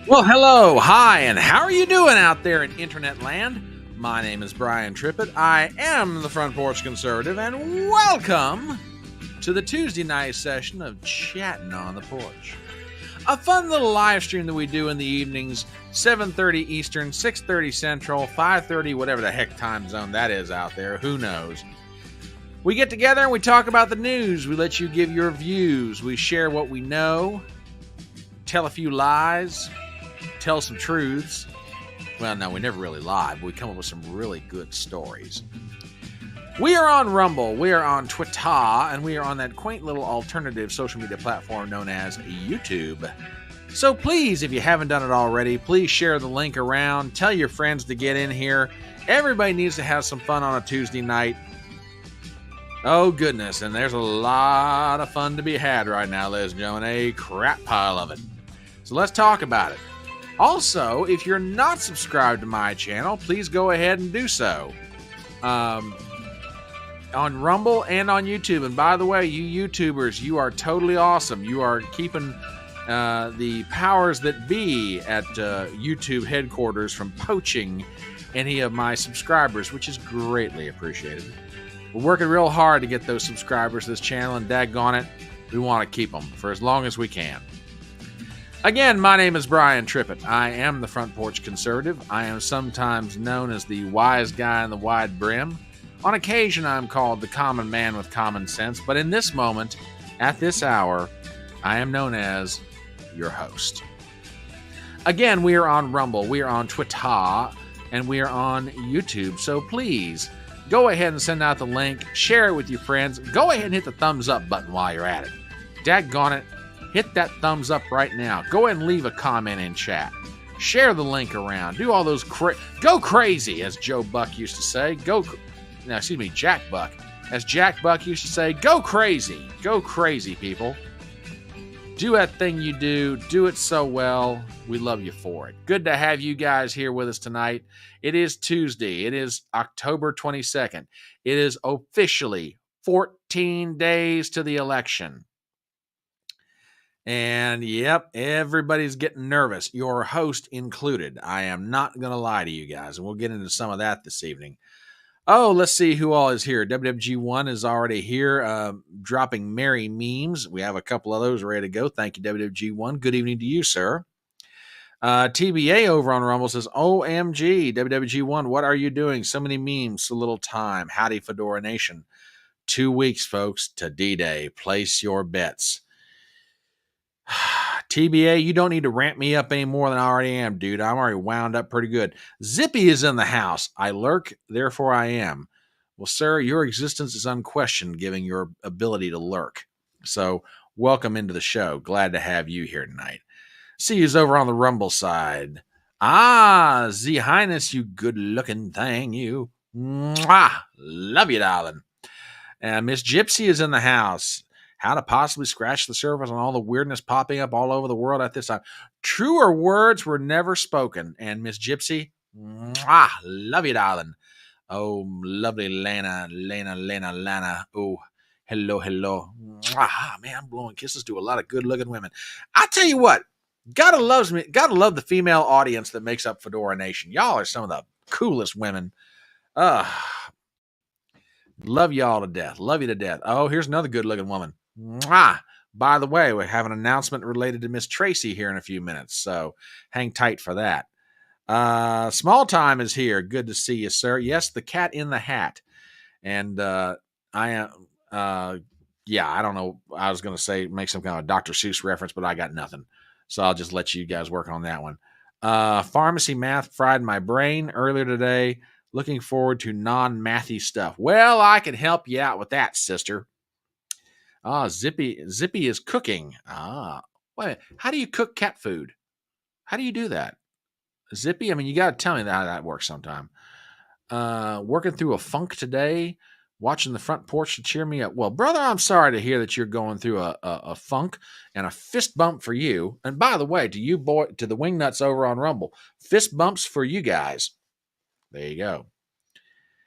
Well, hello, hi, and how are you doing out there in internet land? My name is Brian Trippett. I am the Front Porch Conservative, and welcome to the Tuesday night session of Chattin on the Porch. A fun little live stream that we do in the evenings, 7:30 Eastern, 6:30 Central, 5:30, whatever the heck time zone that is out there, who knows. We get together and we talk about the news. We let you give your views. We share what we know, tell a few lies, tell some truths. Well, no, we never really lie, but we come up with some really good stories. We are on Rumble, we are on Twitter, and we are on that quaint little alternative social media platform known as YouTube. So please, if you haven't done it already, please share the link around. Tell your friends to get in here. Everybody needs to have some fun on a Tuesday night. Oh, goodness, and there's a lot of fun to be had right now, ladies and gentlemen. A crap pile of it. So let's talk about it. Also, if you're not subscribed to my channel, please go ahead and do so. On Rumble and on YouTube. And by the way, you YouTubers, you are totally awesome. You are keeping the powers that be at YouTube headquarters from poaching any of my subscribers, which is greatly appreciated. We're working real hard to get those subscribers to this channel, and daggone it, we want to keep them for as long as we can. Again, my name is Brian Trippett. I am the Front Porch Conservative. I am sometimes known as the wise guy in the wide brim. On occasion, I'm called the common man with common sense, but in this moment, at this hour, I am known as your host. Again, we are on Rumble, we are on Twitter, and we are on YouTube, so please go ahead and send out the link, share it with your friends, go ahead and hit the thumbs up button while you're at it. Daggone it. Hit that thumbs up right now. Go ahead and leave a comment in chat. Share the link around. Do all those go crazy, as Joe Buck used to say. Jack Buck. As Jack Buck used to say, go crazy. Go crazy, people. Do that thing you do. Do it so well. We love you for it. Good to have you guys here with us tonight. It is Tuesday. It is October 22nd. It is officially 14 days to the election. And yep, everybody's getting nervous, your host included. I am not going to lie to you guys, and we'll get into some of that this evening. Oh, let's see who all is here. WWG1 is already here, dropping merry memes. We have a couple of those ready to go. Thank you, WWG1. Good evening to you, sir. TBA over on Rumble says, OMG, WWG1, what are you doing? So many memes, so little time. Howdy, Fedora Nation. 2 weeks, folks, to D-Day. Place your bets. TBA, you don't need to ramp me up any more than I already am, dude. I'm already wound up pretty good. Zippy is in the house. I lurk, therefore I am. Well, sir, your existence is unquestioned, given your ability to lurk. So, welcome into the show. Glad to have you here tonight. See who's over on the Rumble side. Ah, Z Highness, you good-looking thing, you. Mwah! Love you, darling. And Miss Gypsy is in the house. How to possibly scratch the surface on all the weirdness popping up all over the world at this time. Truer words were never spoken. And Miss Gypsy, mwah, love you, darling. Oh, lovely Lana. Oh, hello. Mwah, man, I'm blowing kisses to a lot of good-looking women. I tell you what, gotta love the female audience that makes up Fedora Nation. Y'all are some of the coolest women. Love y'all to death. Love you to death. Oh, here's another good-looking woman. Mwah! By the way, we have an announcement related to Miss Tracy here in a few minutes, so hang tight for that. Small Time is here. Good to see you, sir. Yes, the cat in the hat. And I don't know. I was going to say make some kind of Dr. Seuss reference, but I got nothing. So I'll just let you guys work on that one. Pharmacy math fried my brain earlier today. Looking forward to non-mathy stuff. Well, I can help you out with that, sister. Zippy is cooking. Wait, how do you cook cat food? How do you do that? Zippy, I mean, you got to tell me how that works sometime. Working through a funk today, watching the front porch to cheer me up. Well, brother, I'm sorry to hear that you're going through a funk and a fist bump for you. And by the way, to the wingnuts over on Rumble, fist bumps for you guys. There you go.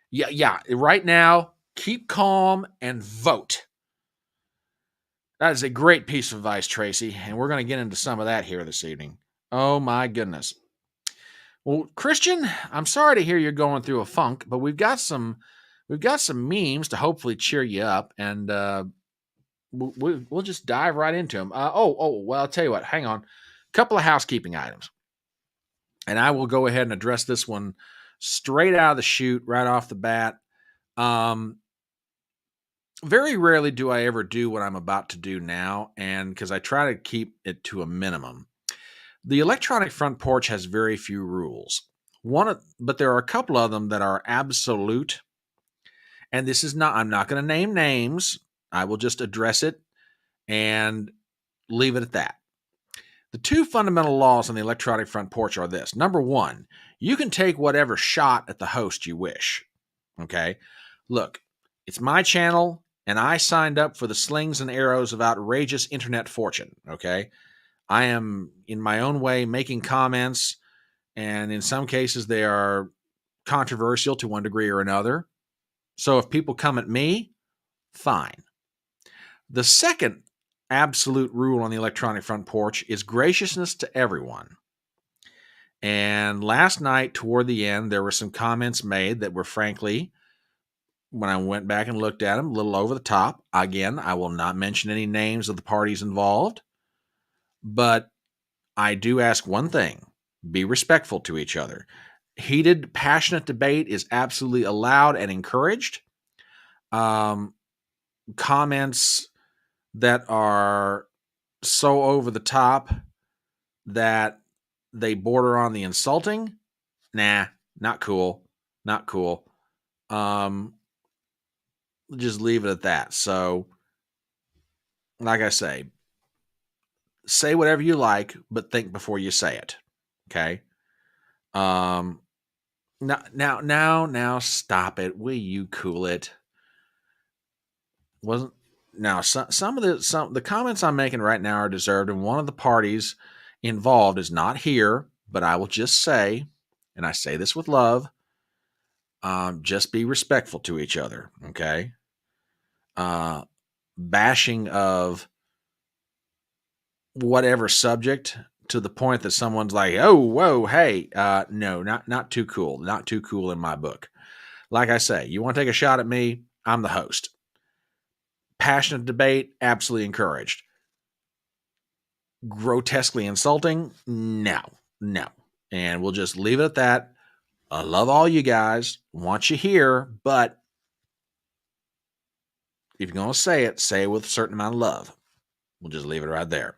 Yeah. Right now, keep calm and vote. That is a great piece of advice, Tracy, and we're going to get into some of that here this evening. Oh my goodness. Well, Christian, I'm sorry to hear you're going through a funk, but we've got some memes to hopefully cheer you up, and we'll just dive right into them. Well, I'll tell you what. Hang on, couple of housekeeping items, and I will go ahead and address this one straight out of the chute, right off the bat. Um, Very rarely do I ever do what I'm about to do now, and because I try to keep it to a minimum. The electronic front porch has very few rules. But there are a couple of them that are absolute. And this is not, I'm not going to name names. I will just address it and leave it at that. The two fundamental laws on the electronic front porch are this. Number one, you can take whatever shot at the host you wish. Okay. Look, it's my channel, and I signed up for the slings and arrows of outrageous internet fortune. Okay. I am, in my own way, making comments, and in some cases, they are controversial to one degree or another. So if people come at me, fine. The second absolute rule on the electronic front porch is graciousness to everyone. And last night, toward the end, there were some comments made that were, frankly, when I went back and looked at them, a little over the top. Again, I will not mention any names of the parties involved, but I do ask one thing: be respectful to each other. Heated, passionate debate is absolutely allowed and encouraged. Comments that are so over the top that they border on the insulting, nah, not cool. Not cool. Just leave it at that. So, like I say whatever you like, but think before you say it. Okay. Now, stop it. Will you cool it? Wasn't now some of the comments I'm making right now are deserved, and one of the parties involved is not here, but I will just say, and I say this with love, just be respectful to each other. Okay. Bashing of whatever subject to the point that someone's like, oh, whoa, hey, no, not too cool. Not too cool in my book. Like I say, you want to take a shot at me? I'm the host. Passionate debate, absolutely encouraged. Grotesquely insulting? No. And we'll just leave it at that. I love all you guys. Want you here, but if you're going to say it with a certain amount of love. We'll just leave it right there.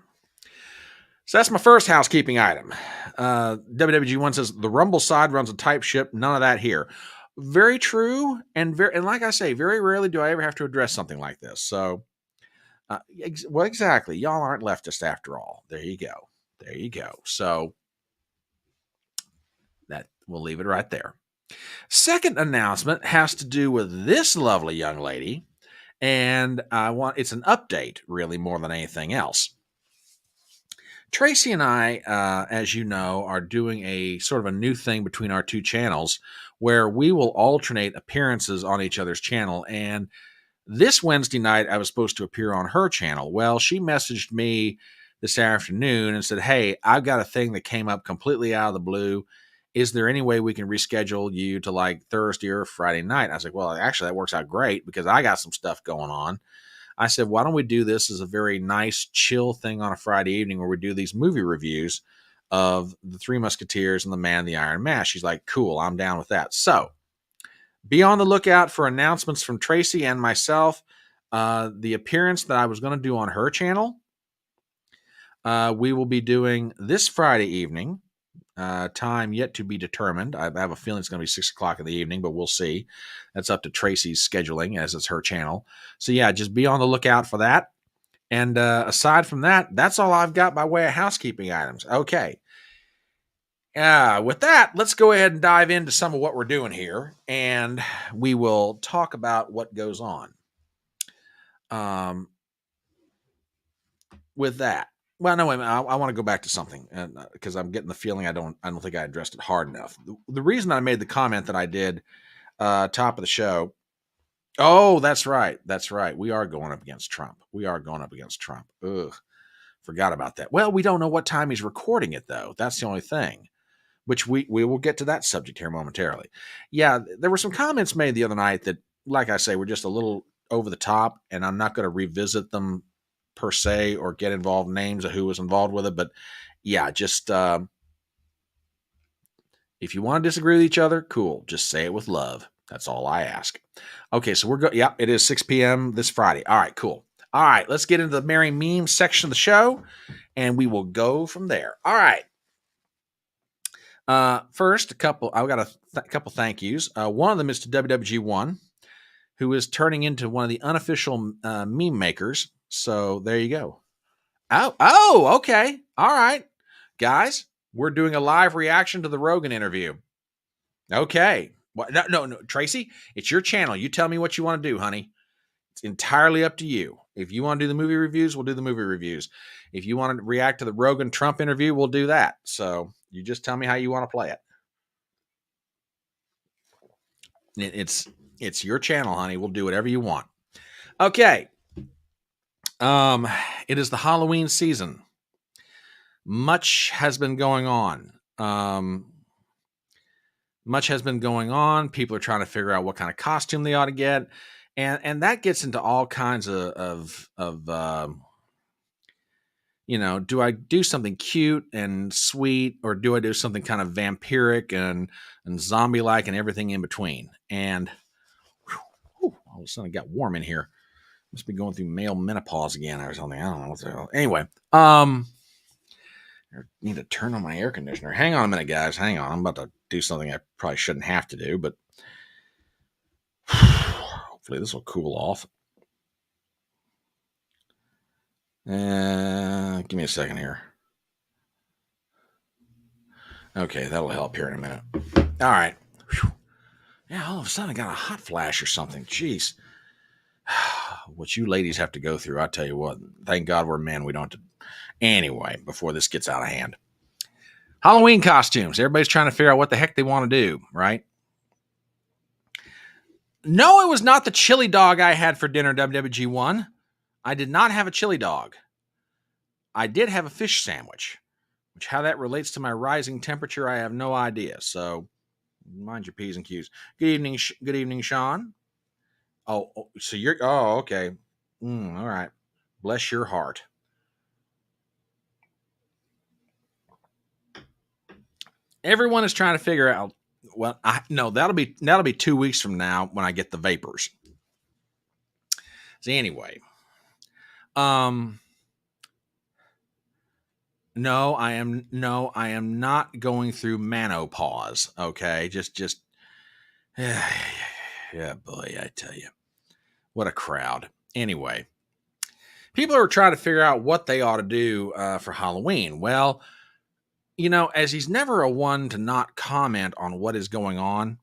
So that's my first housekeeping item. WWG1 says the Rumble side runs a type ship. None of that here. Very true, and like I say, very rarely do I ever have to address something like this. So, well, exactly. Y'all aren't leftists after all. There you go. So that we'll leave it right there. Second announcement has to do with this lovely young lady, and it's an update, really, more than anything else. Tracy and I, as you know, are doing a sort of a new thing between our two channels where we will alternate appearances on each other's channel. And this Wednesday night, I was supposed to appear on her channel. Well, she messaged me this afternoon and said, hey, I've got a thing that came up completely out of the blue. Is there any way we can reschedule you to like Thursday or Friday night? I was like, well, actually, that works out great because I got some stuff going on. I said, why don't we do this as a very nice, chill thing on a Friday evening where we do these movie reviews of The Three Musketeers and The Man in the Iron Mask? She's like, cool, I'm down with that. So be on the lookout for announcements from Tracy and myself. The appearance that I was going to do on her channel, we will be doing this Friday evening. Time yet to be determined. I have a feeling it's going to be 6 o'clock in the evening, but we'll see. That's up to Tracy's scheduling as it's her channel. So yeah, just be on the lookout for that. And aside from that, that's all I've got by way of housekeeping items. Okay. With that, let's go ahead and dive into some of what we're doing here, and we will talk about what goes on. With that. Well, no, wait a minute. I want to go back to something because I'm getting the feeling I don't think I addressed it hard enough. The reason I made the comment that I did top of the show. Oh, that's right. We are going up against Trump. Ugh. Forgot about that. Well, we don't know what time he's recording it, though. That's the only thing, which we will get to that subject here momentarily. Yeah, there were some comments made the other night that, like I say, were just a little over the top, and I'm not going to revisit them per se or get involved in names of who was involved with it. But yeah, just if you want to disagree with each other, cool. Just say it with love. That's all I ask. Okay, so we're good. Yeah, it is 6 p.m. this Friday. All right, cool. All right, let's get into the Merry Memes section of the show, and we will go from there. All right. First, I've got a couple thank yous. One of them is to WWG1, who is turning into one of the unofficial meme makers. So there you go. Oh, okay. All right. Guys, we're doing a live reaction to the Rogan interview. Okay. What? No, Tracy, it's your channel. You tell me what you want to do, honey. It's entirely up to you. If you want to do the movie reviews, we'll do the movie reviews. If you want to react to the Rogan Trump interview, we'll do that. So you just tell me how you want to play it. It's your channel, honey. We'll do whatever you want. Okay. It is the Halloween season. Much has been going on. People are trying to figure out what kind of costume they ought to get. And that gets into all kinds of do I do something cute and sweet, or do I do something kind of vampiric and zombie-like and everything in between? And all of a sudden it got warm in here. Must be going through male menopause again or something. I don't know what the hell. Anyway, I need to turn on my air conditioner. Hang on a minute, guys. Hang on. I'm about to do something I probably shouldn't have to do, but hopefully this will cool off. Give me a second here. Okay, that'll help here in a minute. All right. Whew. Yeah, all of a sudden I got a hot flash or something. Jeez. What you ladies have to go through, I tell you what. Thank God we're men. We don't have to. Anyway, before this gets out of hand. Halloween costumes. Everybody's trying to figure out what the heck they want to do, right? No, it was not the chili dog I had for dinner, WWG1. I did not have a chili dog. I did have a fish sandwich, which how that relates to my rising temperature, I have no idea. So mind your P's and Q's. Good evening, Sean. Oh, so you're, okay. All right. Bless your heart. Everyone is trying to figure out, well, that'll be 2 weeks from now when I get the vapors. So anyway, no, I am not going through menopause. Okay. Just, yeah, boy, I tell you, what a crowd. Anyway, people are trying to figure out what they ought to do for Halloween. Well, as he's never a one to not comment on what is going on,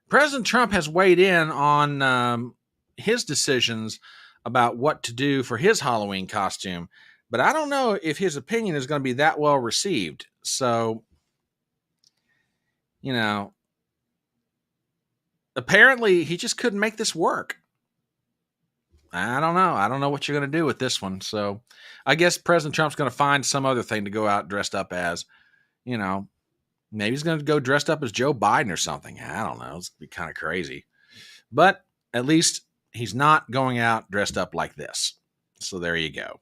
President Trump has weighed in on his decisions about what to do for his Halloween costume, but I don't know if his opinion is going to be that well received. So, apparently he just couldn't make this work. I don't know. I don't know what you're going to do with this one. So I guess President Trump's going to find some other thing to go out dressed up as, maybe he's going to go dressed up as Joe Biden or something. I don't know. It's be kind of crazy, but at least he's not going out dressed up like this. So there you go.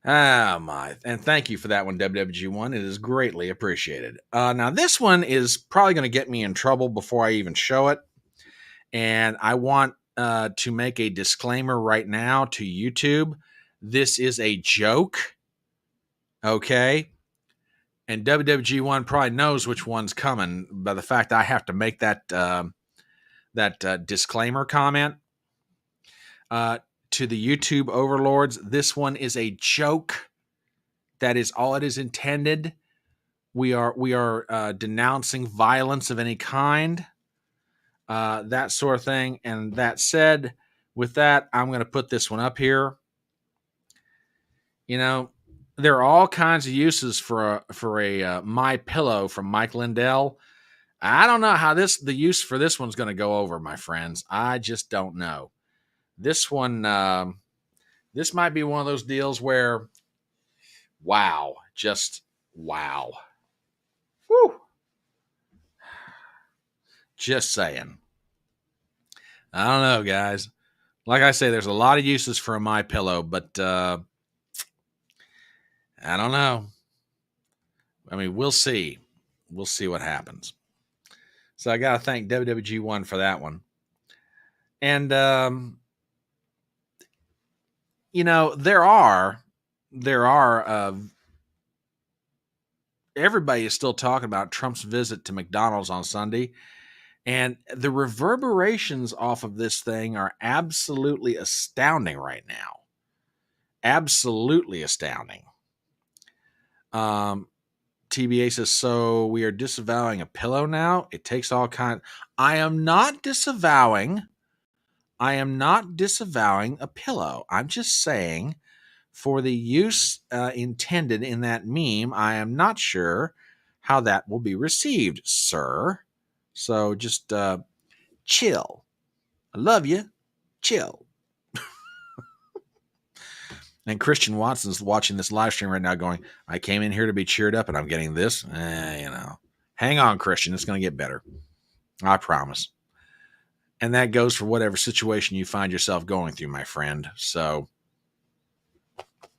And thank you for that one, WWG1. It is greatly appreciated. Now this one is probably going to get me in trouble before I even show it. And I want to make a disclaimer right now to YouTube. This is a joke. Okay. And WWG1 probably knows which one's coming by the fact I have to make that disclaimer comment. To the YouTube overlords, this one is a joke. That is all it is intended. We are denouncing violence of any kind, that sort of thing. And that said, with that, I'm going to put this one up here. There are all kinds of uses for a My Pillow from Mike Lindell. I don't know how the use for this one's going to go over, my friends. I just don't know. This one This might be one of those deals where, wow, just wow. Whew. Just saying. I don't know, guys. Like I say, there's a lot of uses for a My Pillow, but I don't know. I mean, we'll see. We'll see what happens. So I got to thank WWG1 for that one. And there are everybody is still talking about Trump's visit to McDonald's on Sunday, and the reverberations off of this thing are absolutely astounding right now. Absolutely astounding. TBA says, so we are disavowing a pillow now. It takes all kind. I am not disavowing a pillow. I'm just saying, for the use intended in that meme, I am not sure how that will be received, sir. So just chill. I love you. Chill. And Christian Watson's watching this live stream right now going, I came in here to be cheered up and I'm getting this. Hang on, Christian. It's going to get better. I promise. And that goes for whatever situation you find yourself going through, my friend. So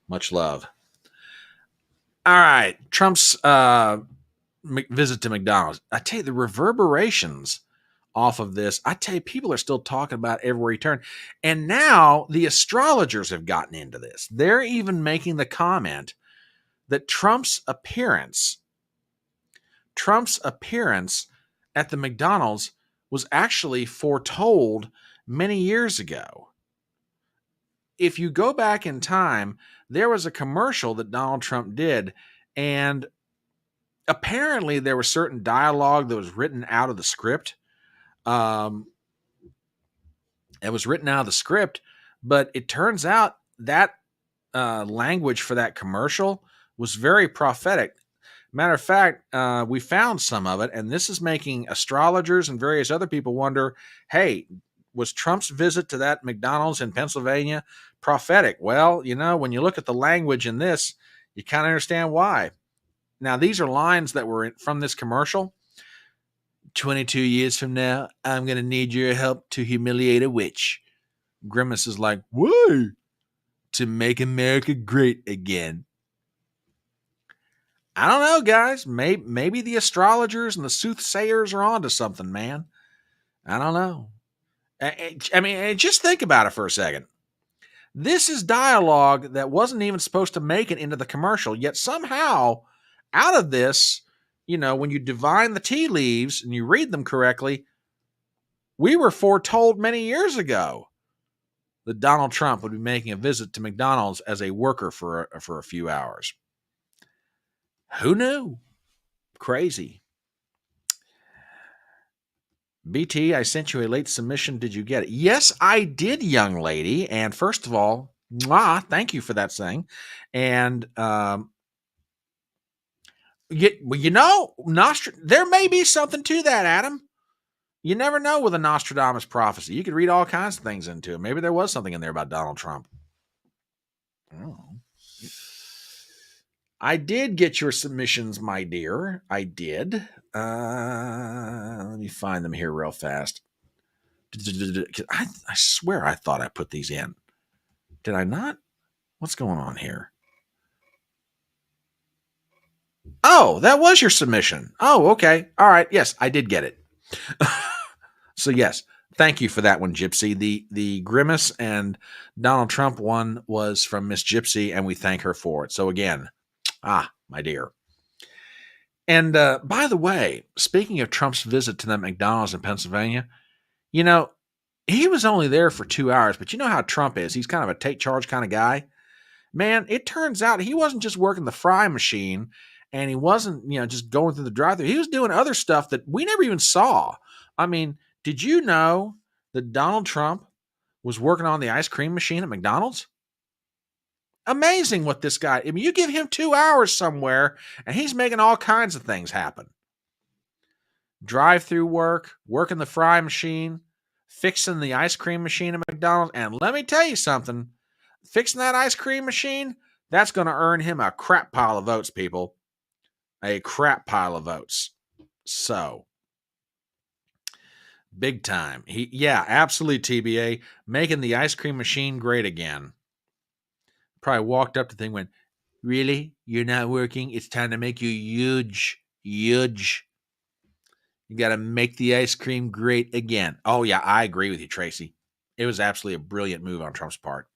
much love. All right. Trump's visit to McDonald's. I tell you, the reverberations off of this, I tell you, people are still talking about everywhere you turn. And now the astrologers have gotten into this. They're even making the comment that Trump's appearance at the McDonald's was actually foretold many years ago. If you go back in time, there was a commercial that Donald Trump did, and apparently there was certain dialogue that was written out of the script. It was written out of the script, but it turns out that language for that commercial was very prophetic. Matter of fact, we found some of it, and this is making astrologers and various other people wonder, hey, was Trump's visit to that McDonald's in Pennsylvania prophetic? Well, when you look at the language in this, you kind of understand why. Now, these are lines that were from this commercial. 22 years from now, I'm going to need your help to humiliate a witch. Grimace is like, why? To make America great again. I don't know, guys. Maybe the astrologers and the soothsayers are onto something, man. I don't know. I mean, just think about it for a second. This is dialogue that wasn't even supposed to make it into the commercial, yet somehow out of this, when you divine the tea leaves and you read them correctly, we were foretold many years ago that Donald Trump would be making a visit to McDonald's as a worker for a few hours. Who knew? Crazy. BT, I sent you a late submission. Did you get it? Yes, I did, young lady. And first of all, thank you for that thing. And there may be something to that, Adam. You never know with a Nostradamus prophecy. You could read all kinds of things into it. Maybe there was something in there about Donald Trump. Oh. I did get your submissions, my dear. I did. Let me find them here real fast. I swear I thought I put these in. Did I not? What's going on here? Oh, that was your submission. Oh, okay. All right. Yes, I did get it. So yes, thank you for that one, Gypsy. The Grimace and Donald Trump one was from Miss Gypsy, and we thank her for it. So again, my dear. And by the way, speaking of Trump's visit to that McDonald's in Pennsylvania, he was only there for 2 hours, but you know how Trump is. He's kind of a take charge kind of guy. Man, it turns out he wasn't just working the fry machine, and he wasn't, just going through the drive-thru. He was doing other stuff that we never even saw. I mean, did you know that Donald Trump was working on the ice cream machine at McDonald's? Amazing what this guy, you give him 2 hours somewhere, and he's making all kinds of things happen. Drive-through work, working the fry machine, fixing the ice cream machine at McDonald's. And let me tell you something, fixing that ice cream machine, that's going to earn him a crap pile of votes, people. A crap pile of votes. So, big time. Yeah, absolutely, TBA. Making the ice cream machine great again. Probably walked up to the thing and went, really? You're not working? It's time to make you huge. Huge. You got to make the ice cream great again. Oh, yeah, I agree with you, Tracy. It was absolutely a brilliant move on Trump's part.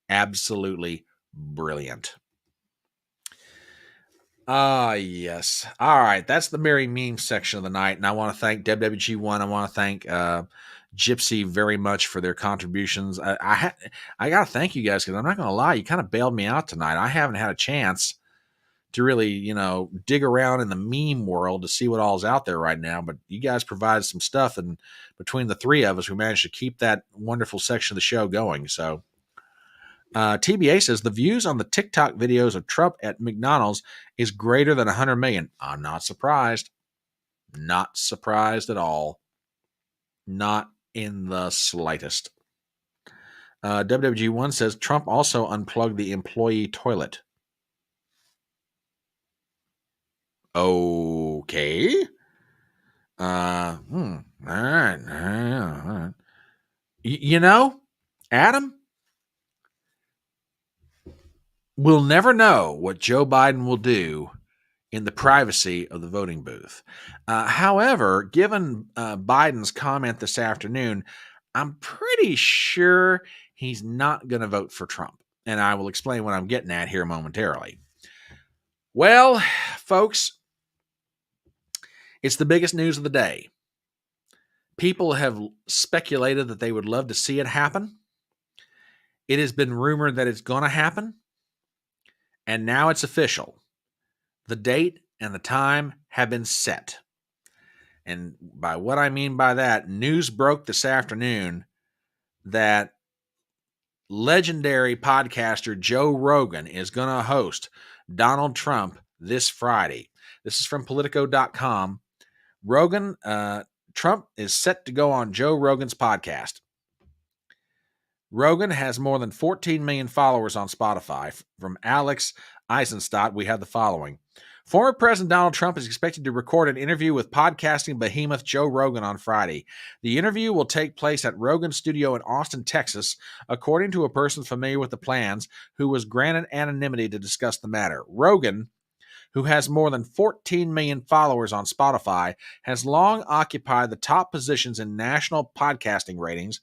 Absolutely brilliant. Yes. All right. That's the Merry Meme section of the night. And I want to thank WWG1. I want to thank Gypsy very much for their contributions. I got to thank you guys because I'm not going to lie. You kind of bailed me out tonight. I haven't had a chance to really, dig around in the meme world to see what all's out there right now. But you guys provided some stuff. And between the three of us, we managed to keep that wonderful section of the show going. So TBA says the views on the TikTok videos of Trump at McDonald's is greater than 100 million. I'm not surprised. Not surprised at all. Not in the slightest. WWG1 says Trump also unplugged the employee toilet. Okay. All right. Adam, we'll never know what Joe Biden will do in the privacy of the voting booth. However, given Biden's comment this afternoon, I'm pretty sure he's not going to vote for Trump. And I will explain what I'm getting at here momentarily. Well, folks, it's the biggest news of the day. People have speculated that they would love to see it happen. It has been rumored that it's going to happen. And now it's official. The date and the time have been set. And by what I mean by that, news broke this afternoon that legendary podcaster Joe Rogan is going to host Donald Trump this Friday. This is from Politico.com. Trump is set to go on Joe Rogan's podcast. Rogan has more than 14 million followers on Spotify. From Alex Eisenstadt, we have the following. Former President Donald Trump is expected to record an interview with podcasting behemoth Joe Rogan on Friday. The interview will take place at Rogan's studio in Austin, Texas, according to a person familiar with the plans who was granted anonymity to discuss the matter. Rogan, who has more than 14 million followers on Spotify, has long occupied the top positions in national podcasting ratings,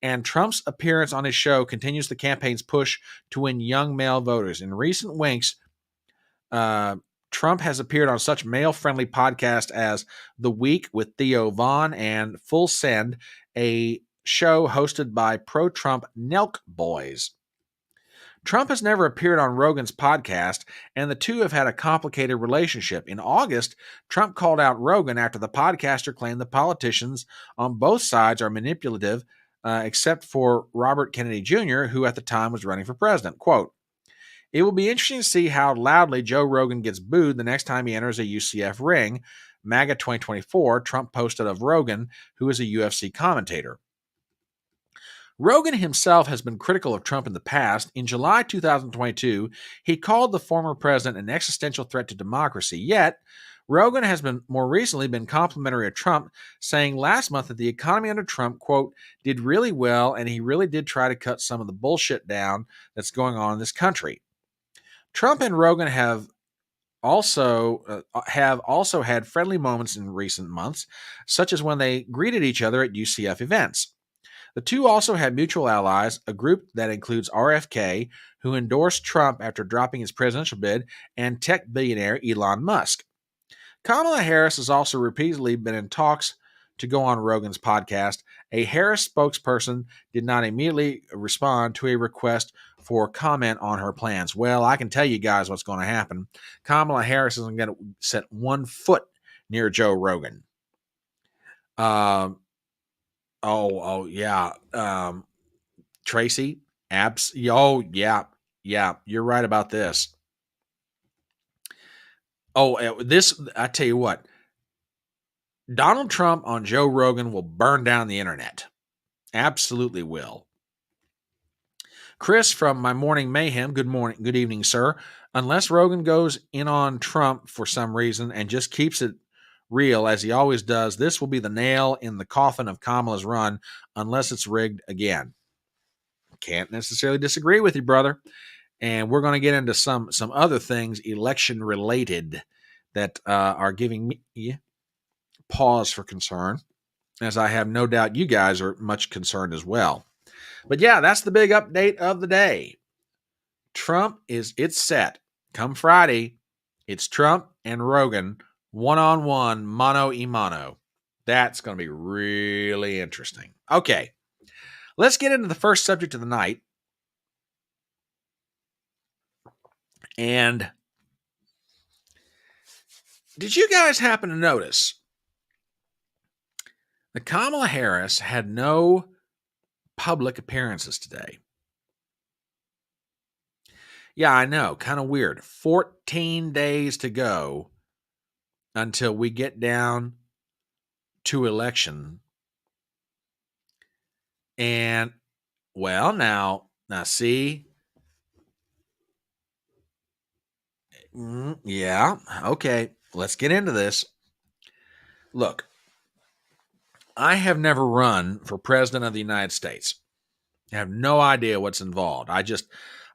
and Trump's appearance on his show continues the campaign's push to win young male voters. In recent weeks, Trump has appeared on such male-friendly podcasts as The Week with Theo Vaughn and Full Send, a show hosted by pro-Trump Nelk Boys. Trump has never appeared on Rogan's podcast, and the two have had a complicated relationship. In August, Trump called out Rogan after the podcaster claimed the politicians on both sides are manipulative, except for Robert Kennedy Jr., who at the time was running for president. Quote, it will be interesting to see how loudly Joe Rogan gets booed the next time he enters a UCF ring. MAGA 2024, Trump posted of Rogan, who is a UFC commentator. Rogan himself has been critical of Trump in the past. In July 2022, he called the former president an existential threat to democracy. Yet, Rogan has been more recently been complimentary of Trump, saying last month that the economy under Trump, quote, did really well, and he really did try to cut some of the bullshit down that's going on in this country. Trump and Rogan have also had friendly moments in recent months, such as when they greeted each other at UCF events. The two also had mutual allies, a group that includes RFK, who endorsed Trump after dropping his presidential bid, and tech billionaire Elon Musk. Kamala Harris has also repeatedly been in talks to go on Rogan's podcast. A Harris spokesperson did not immediately respond to a request for comment on her plans. Well, I can tell you guys what's going to happen. Kamala Harris isn't going to set one foot near Joe Rogan. Yeah. Tracy, yeah, you're right about this. I tell you what, Donald Trump on Joe Rogan will burn down the internet. Absolutely will. Chris from My Morning Mayhem, good morning, good evening, sir. Unless Rogan goes in on Trump for some reason and just keeps it real as he always does, this will be the nail in the coffin of Kamala's run unless it's rigged again. Can't necessarily disagree with you, brother. And we're going to get into some other things election related that are giving me pause for concern, as I have no doubt you guys are much concerned as well. But yeah, that's the big update of the day. Trump it's set. Come Friday, it's Trump and Rogan one-on-one, mano a mano. That's going to be really interesting. Okay, let's get into the first subject of the night. And did you guys happen to notice that Kamala Harris had no public appearances today? Yeah, I know, kind of weird. 14 days to go until we get down to election. And, well, now see, yeah, okay, let's get into this. Look, I have never run for president of the United States. I have no idea what's involved.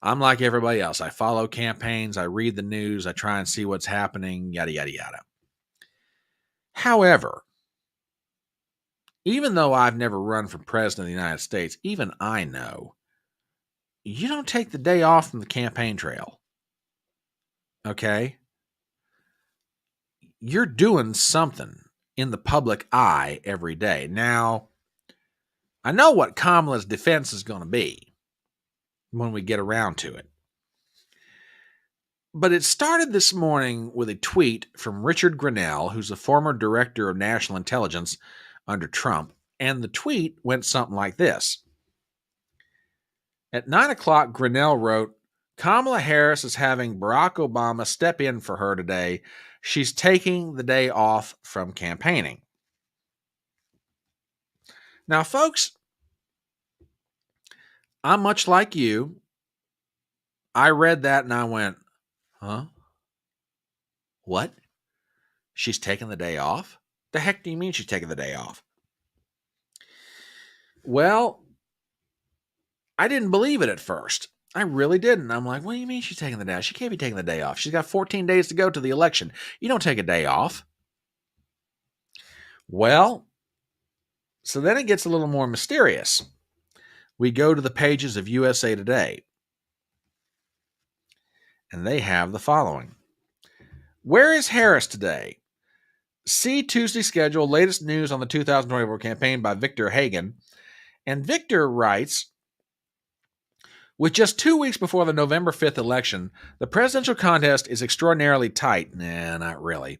I'm like everybody else. I follow campaigns, I read the news, I try and see what's happening, yada, yada, yada. However, even though I've never run for president of the United States, even I know you don't take the day off from the campaign trail. Okay? You're doing something in the public eye every day. Now, I know what Kamala's defense is going to be when we get around to it. But it started this morning with a tweet from Richard Grenell, who's a former director of national intelligence under Trump. And the tweet went something like this. At 9 o'clock, Grenell wrote, Kamala Harris is having Barack Obama step in for her today. She's taking the day off from campaigning. Now, folks, I'm much like you. I read that and I went, huh? What? She's taking the day off? The heck do you mean she's taking the day off? Well, I didn't believe it at first. I really didn't. I'm like, what do you mean she's taking the day off? She can't be taking the day off. She's got 14 days to go to the election. You don't take a day off. Well, so then it gets a little more mysterious. We go to the pages of USA Today, and they have the following. Where is Harris today? See Tuesday schedule, latest news on the 2024 campaign by Victor Hagan. And Victor writes, with just 2 weeks before the November 5th election, the presidential contest is extraordinarily tight. Nah, not really.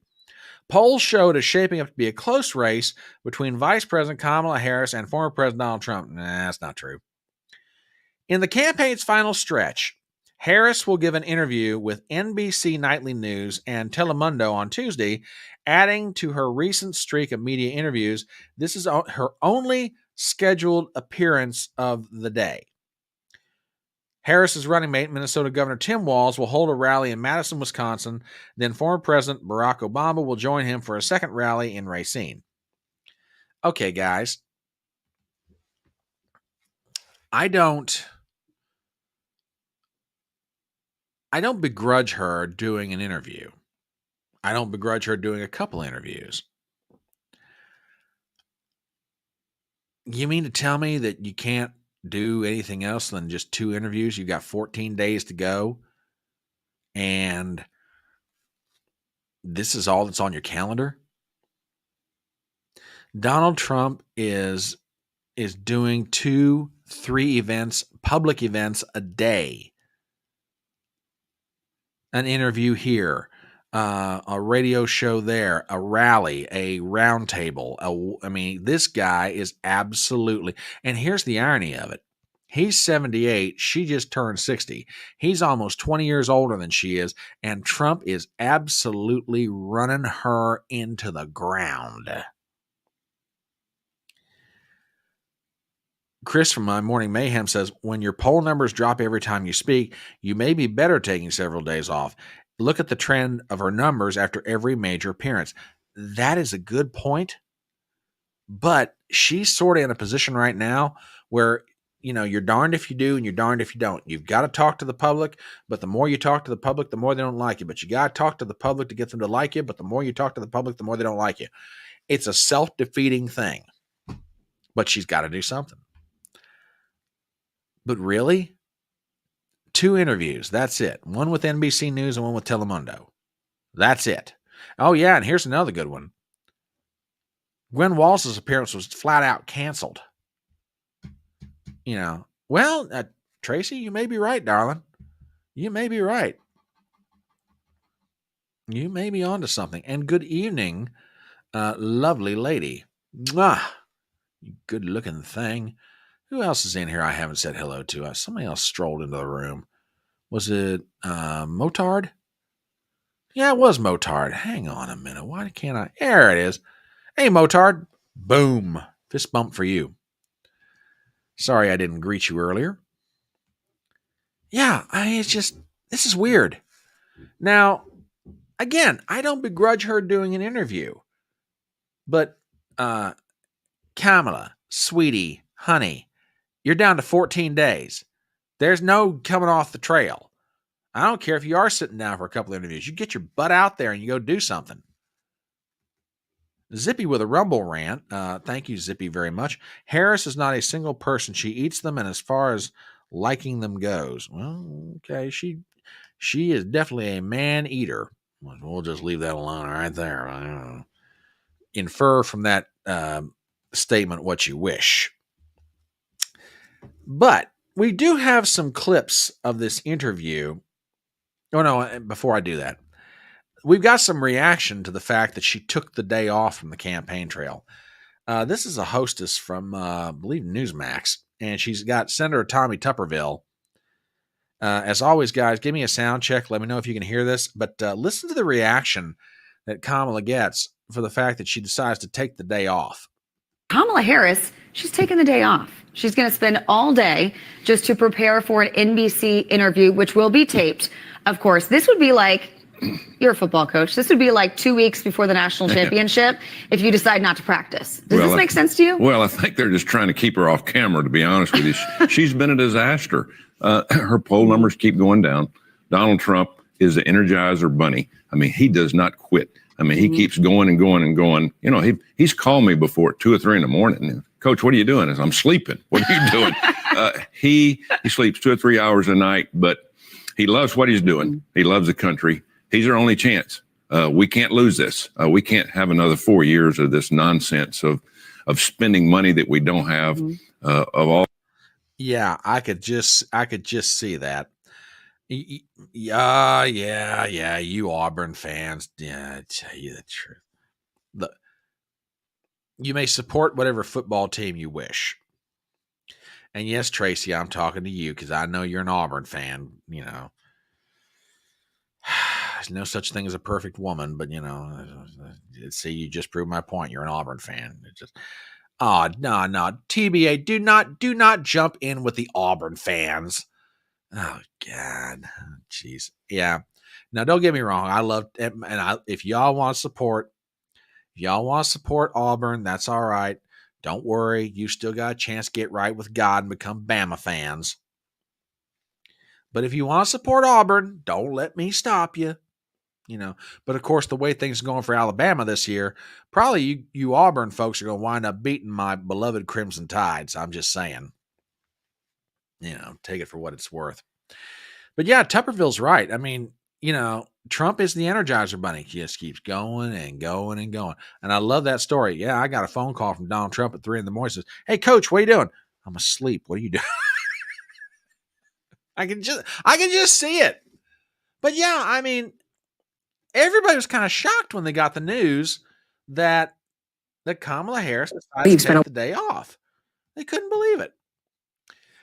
Polls show it is shaping up to be a close race between Vice President Kamala Harris and former President Donald Trump. Nah, that's not true. In the campaign's final stretch, Harris will give an interview with NBC Nightly News and Telemundo on Tuesday, adding to her recent streak of media interviews. This is her only scheduled appearance of the day. Harris's running mate, Minnesota Governor Tim Walz, will hold a rally in Madison, Wisconsin. Then former President Barack Obama will join him for a second rally in Racine. Okay, guys. I don't begrudge her doing an interview. I don't begrudge her doing a couple interviews. You mean to tell me that you can't do anything else than just 2 interviews? You've got 14 days to go, and this is all that's on your calendar? Donald Trump is doing 2-3 events, public events a day. An interview here, a radio show there, a rally, a roundtable. I mean, this guy is absolutely, and here's the irony of it. He's 78. She just turned 60. He's almost 20 years older than she is, and Trump is absolutely running her into the ground. Chris from My Morning Mayhem says, when your poll numbers drop every time you speak, you may be better taking several days off. Look at the trend of her numbers after every major appearance. That is a good point. But she's sort of in a position right now where, you're darned if you do and you're darned if you don't. You've got to talk to the public, but the more you talk to the public, the more they don't like you. But you got to talk to the public to get them to like you, but the more you talk to the public, the more they don't like you. It's a self-defeating thing. But she's got to do something. But really? 2 interviews. That's it. One with NBC News and one with Telemundo. That's it. Oh, yeah, and here's another good one. Gwen Walsh's appearance was flat out canceled. Well, Tracy, you may be right, darling. You may be right. You may be onto something. And good evening, lovely lady. Mwah! You good-looking thing. Who else is in here I haven't said hello to? Somebody else strolled into the room. Was it Motard? Yeah, it was Motard. Hang on a minute. Why can't I? There it is. Hey, Motard. Boom. Fist bump for you. Sorry I didn't greet you earlier. Yeah, this is weird. Now, again, I don't begrudge her doing an interview. But, Kamala, sweetie, honey, you're down to 14 days. There's no coming off the trail. I don't care if you are sitting down for a couple of interviews. You get your butt out there and you go do something. Zippy with a Rumble rant. Thank you, Zippy, very much. Harris is not a single person. She eats them, and as far as liking them goes, well, okay, she is definitely a man eater. We'll just leave that alone right there. I don't know. Infer from that statement what you wish. But we do have some clips of this interview. Oh, no, before I do that, we've got some reaction to the fact that she took the day off from the campaign trail. This is a hostess from, I believe, Newsmax, and she's got Senator Tommy Tupperville. As always, guys, give me a sound check. Let me know if you can hear this. But listen to the reaction that Kamala gets for the fact that she decides to take the day off. Kamala Harris, she's taking the day off. She's going to spend all day just to prepare for an NBC interview, which will be taped. Of course, this would be like, you're a football coach. This would be like 2 weeks before the national championship if you decide not to practice. Does this make sense to you? Well, I think they're just trying to keep her off camera, to be honest with you. She's been a disaster. Her poll numbers keep going down. Donald Trump is the Energizer Bunny. I mean, he does not quit. I mean, he keeps going and going and going. You know, he's called me before at 2 or 3 in the morning. Coach, what are you doing? I'm sleeping. What are you doing? He sleeps 2 or 3 hours a night, but he loves what he's doing. He loves the country. He's our only chance. We can't lose this. We can't have another 4 years of this nonsense of spending money that we don't have. Of all. Yeah, I could just see that. Yeah, you Auburn fans. Yeah, I tell you the truth. You may support whatever football team you wish. And yes, Tracy, I'm talking to you because I know you're an Auburn fan. You know, there's no such thing as a perfect woman, but you know, see, you just proved my point. You're an Auburn fan. It just, no, TBA, do not jump in with the Auburn fans. Oh God, jeez, yeah. Now, don't get me wrong. I love, and if y'all want to support Auburn, that's all right. Don't worry. You still got a chance to get right with God and become Bama fans. But if you want to support Auburn, don't let me stop you. You know, but of course, the way things are going for Alabama this year, probably you Auburn folks are going to wind up beating my beloved Crimson Tides. I'm just saying. You know, take it for what it's worth. But yeah, Tupperville's right. I mean, you know, Trump is the Energizer Bunny. He just keeps going and going and going. And I love that story. Yeah, I got a phone call from Donald Trump at 3 a.m. Says, "Hey, Coach, what are you doing?" "I'm asleep." "What are you doing?" I can just see it. But yeah, I mean, everybody was kind of shocked when they got the news that Kamala Harris decided to take the day off. They couldn't believe it.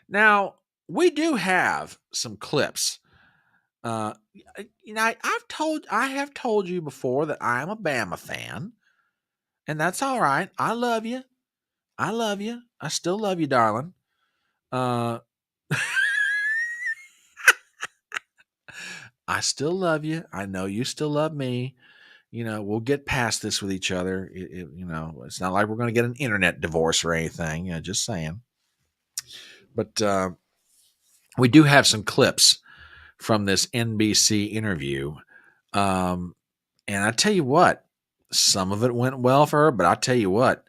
Now, we do have some clips. You know, I have told you before that I am a Bama fan, and that's all right. I love you. I still love you, darling. I still love you. I know you still love me. We'll get past this with each other. It's not like we're going to get an internet divorce or anything. Just saying. But we do have some clips from this NBC interview. And I tell you what, some of it went well for her, but I tell you what,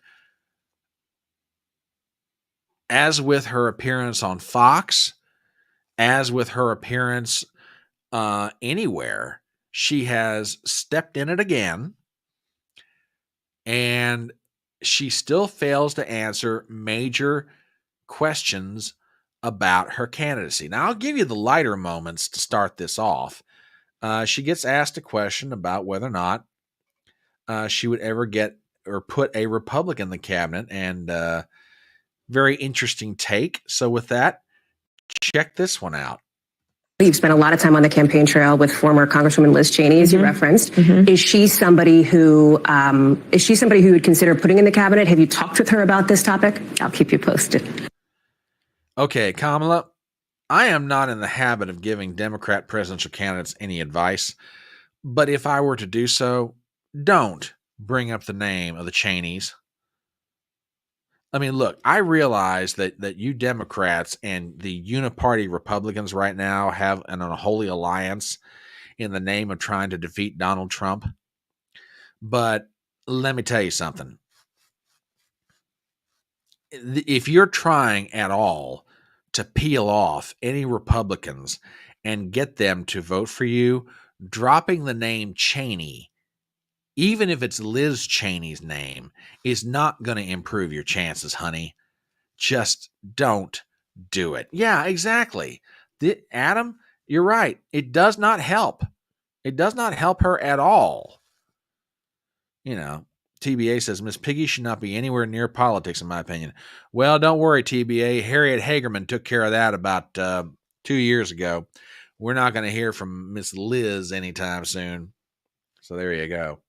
as with her appearance on Fox, as with her appearance anywhere, she has stepped in it again, and she still fails to answer major questions about her candidacy. Now, I'll give you the lighter moments to start this off. She gets asked a question about whether or not she would ever get or put a Republican in the cabinet, and very interesting take. So with that, check this one out. You've spent a lot of time on the campaign trail with former Congresswoman Liz Cheney, as you referenced. Is she somebody who you would consider putting in the cabinet? Have you talked with her about this topic? I'll keep you posted. Okay, Kamala, I am not in the habit of giving Democrat presidential candidates any advice, but if I were to do so, don't bring up the name of the Cheneys. I mean, look, I realize that you Democrats and the uniparty Republicans right now have an unholy alliance in the name of trying to defeat Donald Trump. But let me tell you something. If you're trying at all to peel off any Republicans and get them to vote for you, dropping the name Cheney, even if it's Liz Cheney's name, is not going to improve your chances, honey. Just don't do it. Yeah, exactly. Adam, you're right. It does not help. It does not help her at all. TBA says Miss Piggy should not be anywhere near politics, in my opinion. Well, don't worry, TBA. Harriet Hagerman took care of that about 2 years ago. We're not going to hear from Miss Liz anytime soon. So there you go.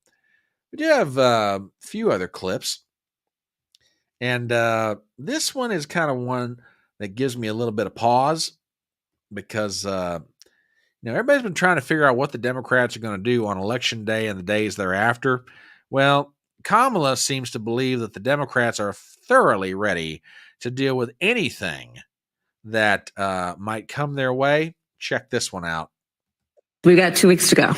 We do have a few other clips. And this one is kind of one that gives me a little bit of pause because, everybody's been trying to figure out what the Democrats are going to do on Election Day and the days thereafter. Well, Kamala seems to believe that the Democrats are thoroughly ready to deal with anything that might come their way. Check this one out. We got 2 weeks to go,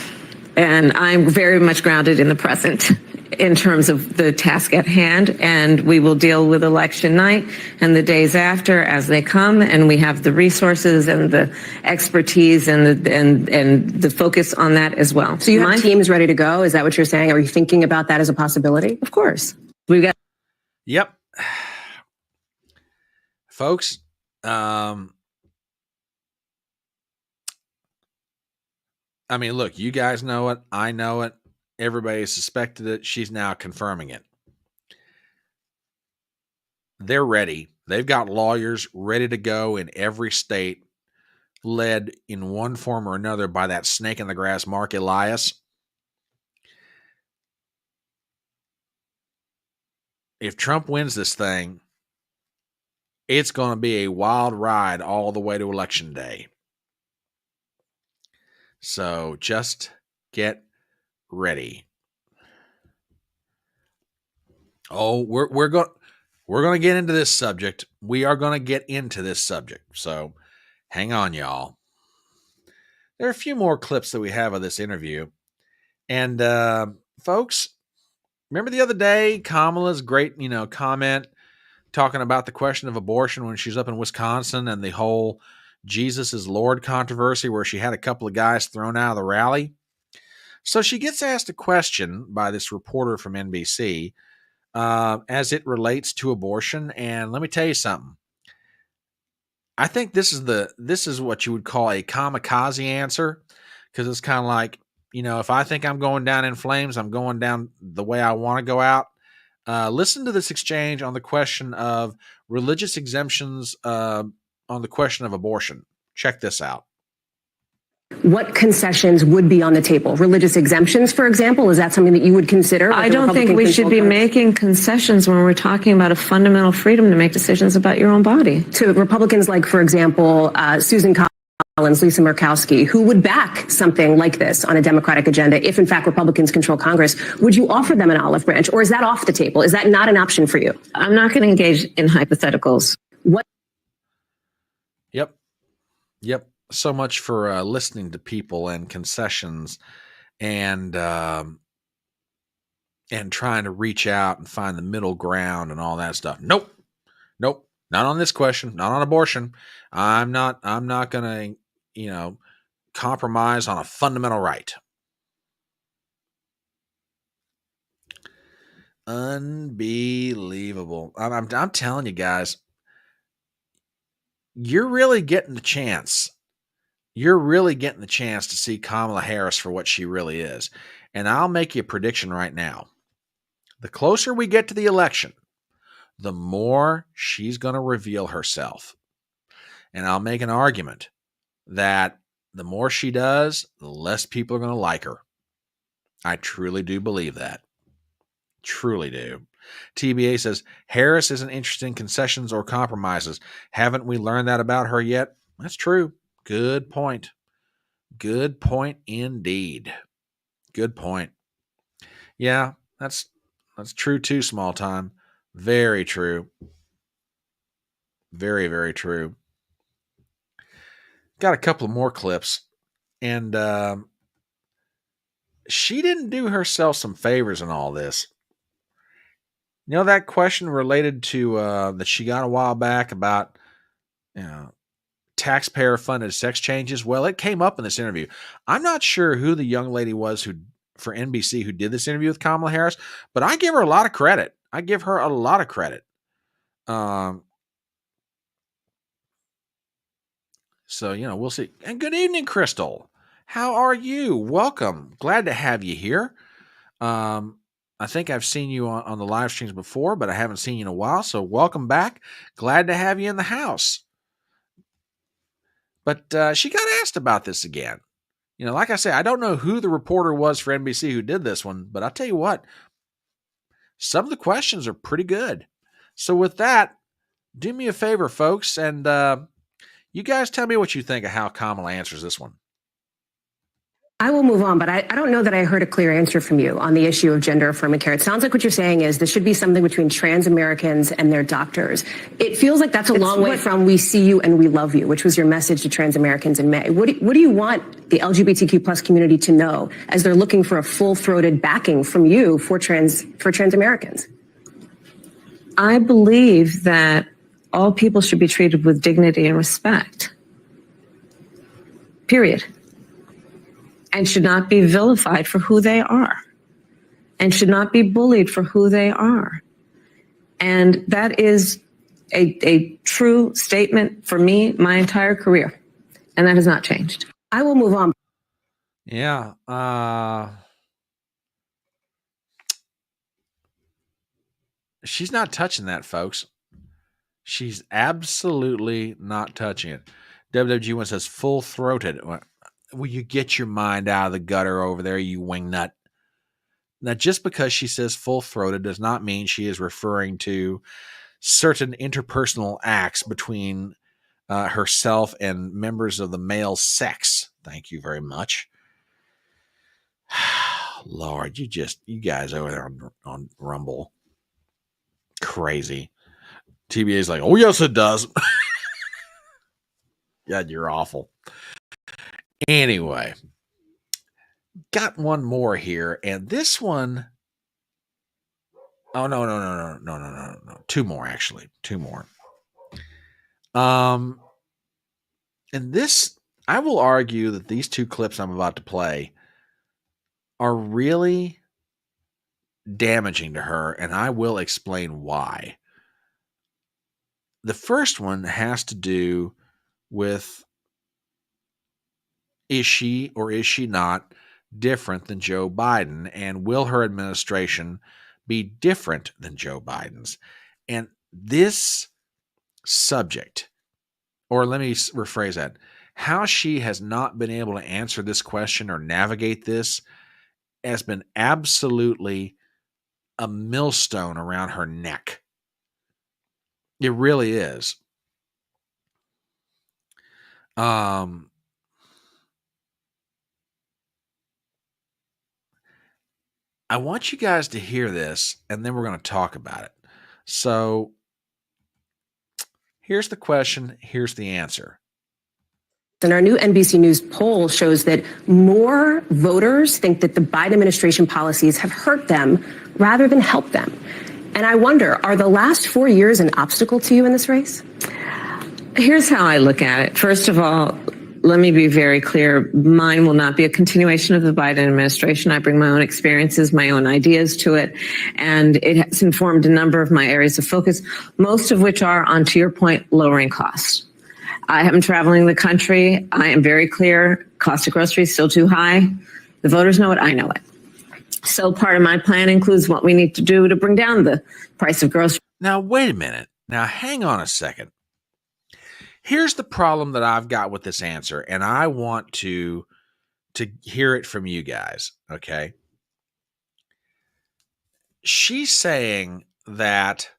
and I'm very much grounded in the present in terms of the task at hand, and we will deal with election night and the days after as they come, and we have the resources and the expertise and the focus on that as well. So you have teams ready to go? Is that what you're saying? Are you thinking about that as a possibility? Of course. We've got. Yep. Folks, I mean, look, you guys know it. I know it. Everybody suspected it. She's now confirming it. They're ready. They've got lawyers ready to go in every state, led in one form or another by that snake in the grass, Mark Elias. If Trump wins this thing, it's going to be a wild ride all the way to Election Day. So just get ready. Oh, we're going to get into this subject. We are going to get into this subject. So hang on, y'all. There are a few more clips that we have of this interview. And folks, remember the other day, Kamala's great, comment talking about the question of abortion when she's up in Wisconsin and the whole Jesus is Lord controversy where she had a couple of guys thrown out of the rally. So she gets asked a question by this reporter from NBC as it relates to abortion. And let me tell you something. I think this is what you would call a kamikaze answer, because it's kind of like, if I think I'm going down in flames, I'm going down the way I want to go out. Listen to this exchange on the question of religious exemptions on the question of abortion. Check this out. what concessions would be on the table? Religious exemptions, for example, is that something that you would consider? I don't think we should be making concessions when we're talking about a fundamental freedom to make decisions about your own body. To Republicans like, for example, Susan Collins, Lisa Murkowski, who would back something like this on a Democratic agenda if, in fact, Republicans control Congress, would you offer them an olive branch, or is that off the table? Is that not an option for you? I'm not going to engage in hypotheticals. What? Yep. So much for listening to people and concessions and trying to reach out and find the middle ground and all that stuff. Nope. Not on this question, not on abortion. I'm not going to, compromise on a fundamental right. Unbelievable. I'm telling you guys, you're really getting the chance. You're really getting the chance to see Kamala Harris for what she really is. And I'll make you a prediction right now. The closer we get to the election, the more she's going to reveal herself. And I'll make an argument that the more she does, the less people are going to like her. I truly do believe that. Truly do. TBA says, Harris isn't interested in concessions or compromises. Haven't we learned that about her yet? That's true. Good point. Good point indeed. Good point. Yeah, that's true too, small time. Very true. Very, very true. Got a couple of more clips, and she didn't do herself some favors in all this. You know that question related to that she got a while back about taxpayer-funded sex changes? Well, it came up in this interview. I'm not sure who the young lady was for NBC who did this interview with Kamala Harris, but I give her a lot of credit. So, we'll see. And good evening, Crystal. How are you? Welcome. Glad to have you here. I think I've seen you on the live streams before, but I haven't seen you in a while. So welcome back. Glad to have you in the house. But she got asked about this again. Like I say, I don't know who the reporter was for NBC who did this one, but I'll tell you what, some of the questions are pretty good. So with that, do me a favor, folks, and you guys tell me what you think of how Kamala answers this one. I will move on, but I don't know that I heard a clear answer from you on the issue of gender affirming care. It sounds like what you're saying is this should be something between trans Americans and their doctors. It feels like that's a long way from "we see you and we love you," which was your message to trans Americans in May. What do you want the LGBTQ plus community to know as they're looking for a full-throated backing from you for trans Americans? I believe that all people should be treated with dignity and respect. Period. And should not be vilified for who they are, and should not be bullied for who they are. And that is a true statement for me my entire career, and that has not changed. I will move on. Yeah. She's not touching that, folks. She's absolutely not touching it. WWG1 says full-throated. Will you get your mind out of the gutter over there, you wingnut? Now, just because she says full-throated does not mean she is referring to certain interpersonal acts between herself and members of the male sex. Thank you very much. Lord, you guys over there on Rumble. Crazy. TBA's like, oh, yes, it does. God, you're awful. Anyway, got one more here, and this one, oh, no. Two more, actually. Two more. And this, I will argue that these two clips I'm about to play are really damaging to her, and I will explain why. The first one has to do with, is she or is she not different than Joe Biden? And will her administration be different than Joe Biden's? And this subject, or let me rephrase that, how she has not been able to answer this question or navigate this has been absolutely a millstone around her neck. It really is. I want you guys to hear this, and then we're going to talk about it. So here's the question. Here's the answer. And our new NBC News poll shows that more voters think that the Biden administration policies have hurt them rather than helped them. And I wonder, are the last 4 years an obstacle to you in this race? Here's how I look at it. First of all, let me be very clear. Mine will not be a continuation of the Biden administration. I bring my own experiences, my own ideas to it, and it has informed a number of my areas of focus, most of which are, on to your point, lowering costs. I am traveling the country. I am very clear. Cost of groceries still too high. The voters know it. I know it. So part of my plan includes what we need to do to bring down the price of groceries. Now, wait a minute. Now, hang on a second. Here's the problem that I've got with this answer, and I want to hear it from you guys, okay? She's saying that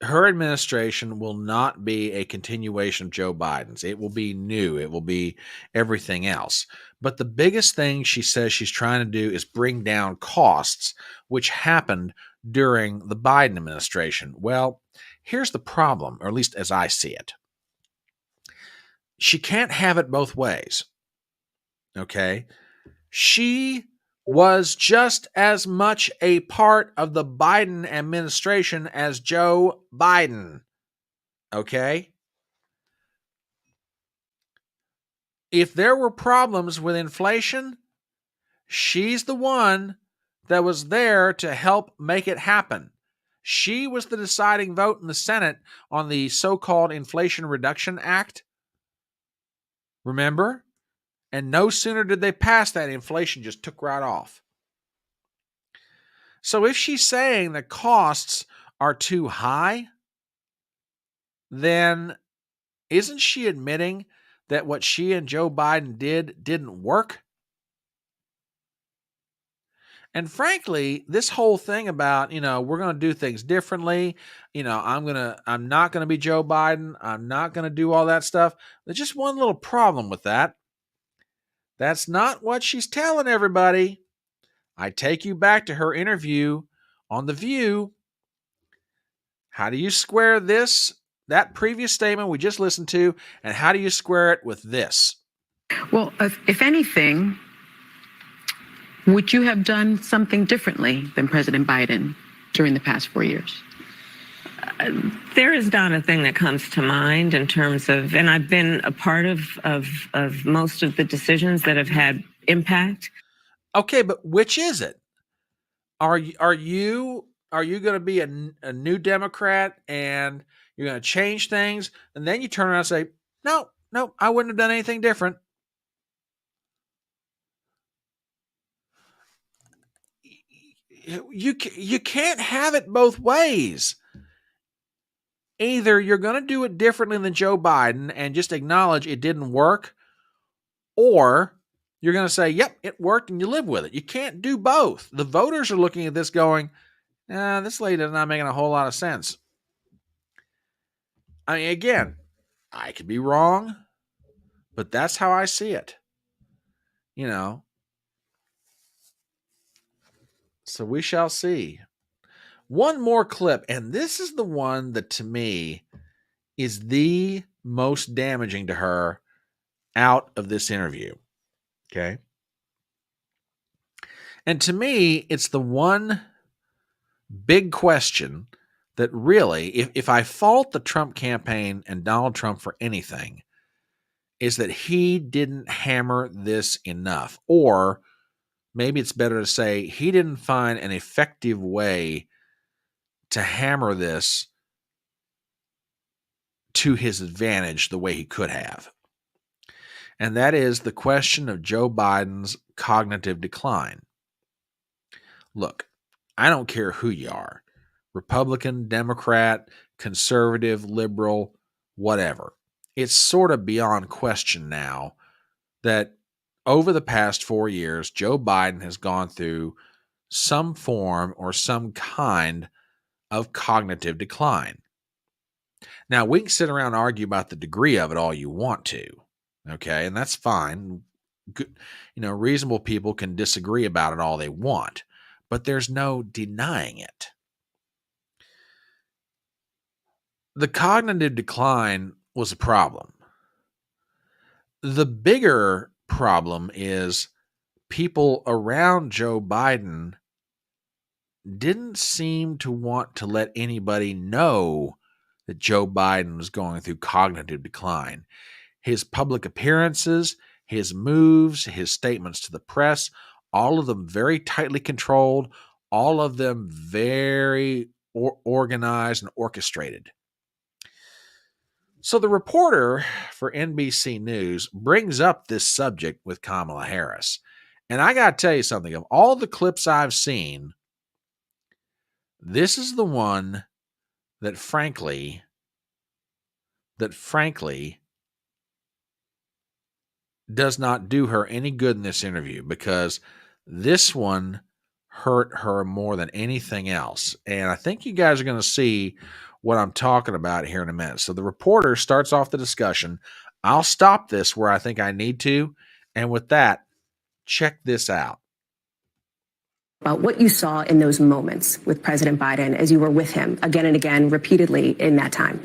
her administration will not be a continuation of Joe Biden's. It will be new. It will be everything else. But the biggest thing she says she's trying to do is bring down costs, which happened during the Biden administration. Well, here's the problem, or at least as I see it. She can't have it both ways. Okay? She was just as much a part of the Biden administration as Joe Biden. Okay? If there were problems with inflation, she's the one that was there to help make it happen. She was the deciding vote in the Senate on the so-called Inflation Reduction Act. Remember? And no sooner did they pass that, inflation just took right off. So if she's saying the costs are too high, then isn't she admitting that what she and Joe Biden didn't work? And frankly, this whole thing about, we're going to do things differently, I'm not going to be Joe Biden, I'm not going to do all that stuff. There's just one little problem with that. That's not what she's telling everybody. I take you back to her interview on The View. How do you square that previous statement we just listened to, and how do you square it with this? Well, if anything, would you have done something differently than President Biden during the past 4 years? There is not a thing that comes to mind in terms of, and I've been a part of most of the decisions that have had impact. Okay, but which is it? Are you going to be a new Democrat and you're going to change things, and then you turn around and say, no, I wouldn't have done anything different? You can't have it both ways. Either you're going to do it differently than Joe Biden and just acknowledge it didn't work, or you're going to say, yep, it worked, and you live with it. You can't do both. The voters are looking at this going, this lady is not making a whole lot of sense. I mean, again, I could be wrong, but that's how I see it. So we shall see. One more clip, and this is the one that to me is the most damaging to her out of this interview. Okay? And to me, it's the one big question that really, if I fault the Trump campaign and Donald Trump for anything, is that he didn't hammer this enough. Or maybe it's better to say he didn't find an effective way to hammer this to his advantage the way he could have. And that is the question of Joe Biden's cognitive decline. Look, I don't care who you are, Republican, Democrat, conservative, liberal, whatever. it's sort of beyond question now that over the past 4 years, Joe Biden has gone through some form or some kind of cognitive decline. Now, we can sit around and argue about the degree of it all you want to, okay? And that's fine. Good, reasonable people can disagree about it all they want, but there's no denying it. The cognitive decline was a problem. The bigger problem is people around Joe Biden didn't seem to want to let anybody know that Joe Biden was going through cognitive decline. His public appearances, his moves, his statements to the press, all of them very tightly controlled, all of them very organized and orchestrated. So the reporter for NBC News brings up this subject with Kamala Harris. And I got to tell you something. Of all the clips I've seen, this is the one that frankly does not do her any good in this interview, because this one hurt her more than anything else. And I think you guys are going to see what I'm talking about here in a minute. So the reporter starts off the discussion. I'll stop this where I think I need to. And with that, check this out. About what you saw in those moments with President Biden as you were with him again and again, repeatedly in that time.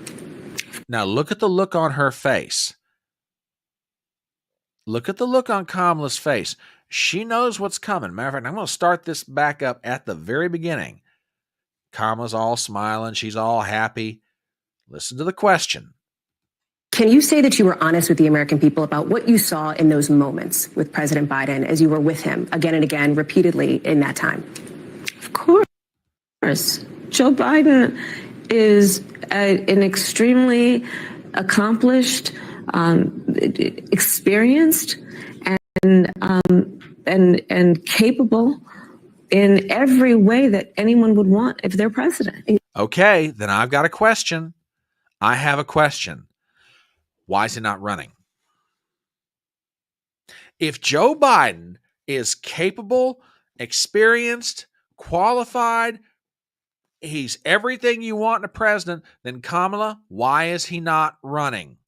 Now look at the look on her face. Look at the look on Kamala's face. She knows what's coming. Matter of fact, I'm going to start this back up at the very beginning. Kamala's all smiling. She's all happy. Listen to the question. Can you say that you were honest with the American people about what you saw in those moments with President Biden as you were with him again and again, repeatedly in that time? Of course. Joe Biden is an extremely accomplished, experienced, and capable in every way that anyone would want if they're president. Okay, then I've got a question. I have a question. Why is he not running? If Joe Biden is capable, experienced, qualified, he's everything you want in a president, then Kamala, why is he not running?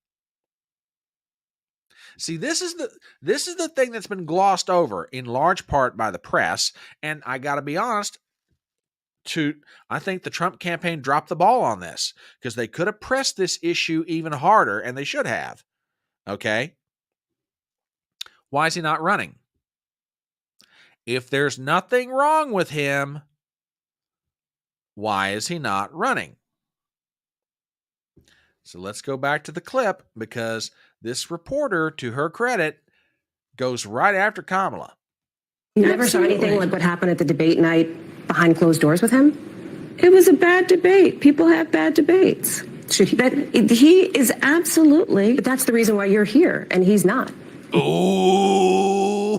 See, this is the thing that's been glossed over in large part by the press, and I got to be honest, I think the Trump campaign dropped the ball on this, because they could have pressed this issue even harder, and they should have. Okay? Why is he not running? If there's nothing wrong with him, why is he not running? So let's go back to the clip, because this reporter, to her credit, goes right after Kamala. You never saw anything like what happened at the debate night behind closed doors with him? It was a bad debate. People have bad debates. He is absolutely. But that's the reason why you're here, and he's not. Oh,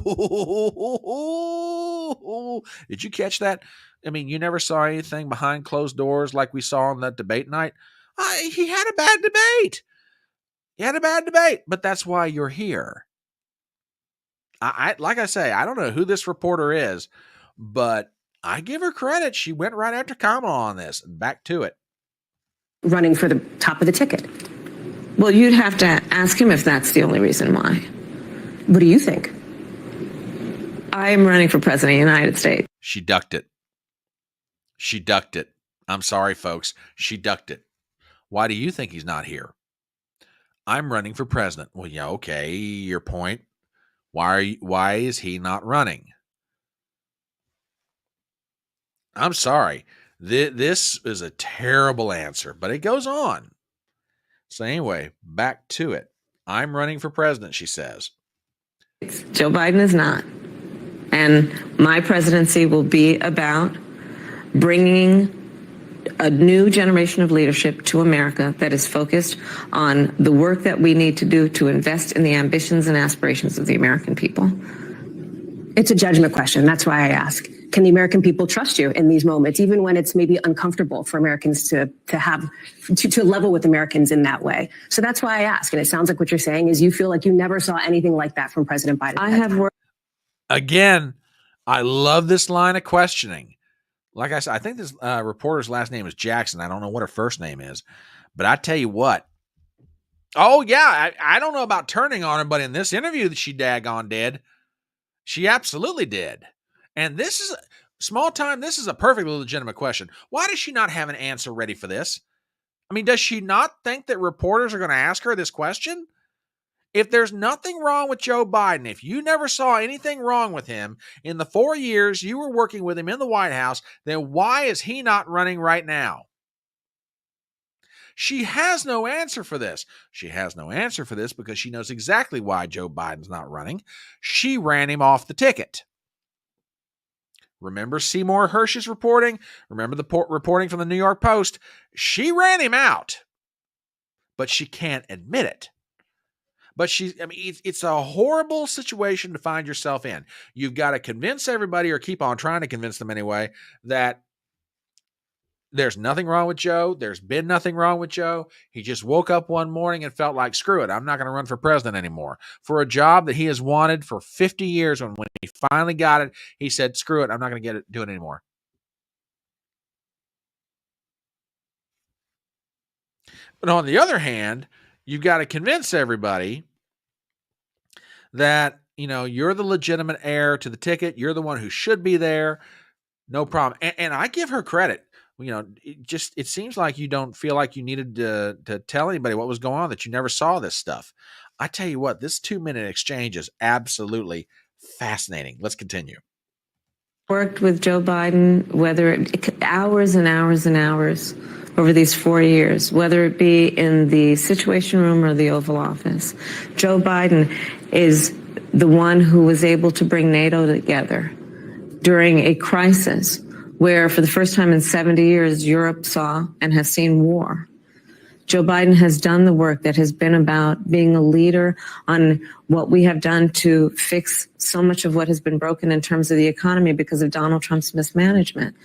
did you catch that? I mean, you never saw anything behind closed doors like we saw on that debate night? He had a bad debate. He had a bad debate, but that's why you're here. Like I say, I don't know who this reporter is, but I give her credit. She went right after Kamala on this. Back to it. Running for the top of the ticket. Well, you'd have to ask him if that's the only reason why. What do you think? I'm running for president of the United States. She ducked it. She ducked it. I'm sorry, folks. She ducked it. Why do you think he's not here? I'm running for president. Well, yeah, okay, your point. Why is he not running? I'm sorry. This is a terrible answer, but it goes on. So anyway, back to it. I'm running for president, she says. Joe Biden is not. And my presidency will be about bringing a new generation of leadership to America that is focused on the work that we need to do to invest in the ambitions and aspirations of the American people. It's a judgment question. That's why I ask. Can the American people trust you in these moments, even when it's maybe uncomfortable for Americans to level with Americans in that way? So that's why I ask. And it sounds like what you're saying is you feel like you never saw anything like that from President Biden. I have worked. Again, I love this line of questioning. Like I said, I think this reporter's last name is Jackson. I don't know what her first name is, but I tell you what. Oh, yeah, I don't know about turning on her, but in this interview that she daggone did, she absolutely did. And this is small time. This is a perfectly legitimate question. Why does she not have an answer ready for this? I mean, does she not think that reporters are going to ask her this question? If there's nothing wrong with Joe Biden, if you never saw anything wrong with him in the 4 years you were working with him in the White House, then why is he not running right now? She has no answer for this. She has no answer for this because she knows exactly why Joe Biden's not running. She ran him off the ticket. Remember Seymour Hersh's reporting? Remember the reporting from the New York Post? She ran him out, but she can't admit it. But it's a horrible situation to find yourself in. You've got to convince everybody, or keep on trying to convince them anyway, that there's nothing wrong with Joe. There's been nothing wrong with Joe. He just woke up one morning and felt like, screw it, I'm not going to run for president anymore. For a job that he has wanted for 50 years, when he finally got it, he said, screw it, I'm not going to do it anymore. But on the other hand, you've got to convince everybody that, you're the legitimate heir to the ticket. You're the one who should be there. No problem. And I give her credit. It seems like you don't feel like you needed to tell anybody what was going on, that you never saw this stuff. I tell you what, this 2-minute exchange is absolutely fascinating. Let's continue. Worked with Joe Biden, hours and hours and hours over these 4 years, whether it be in the Situation Room or the Oval Office. Joe Biden is the one who was able to bring NATO together during a crisis where, for the first time in 70 years, Europe saw and has seen war. Joe Biden has done the work that has been about being a leader on what we have done to fix so much of what has been broken in terms of the economy because of Donald Trump's mismanagement.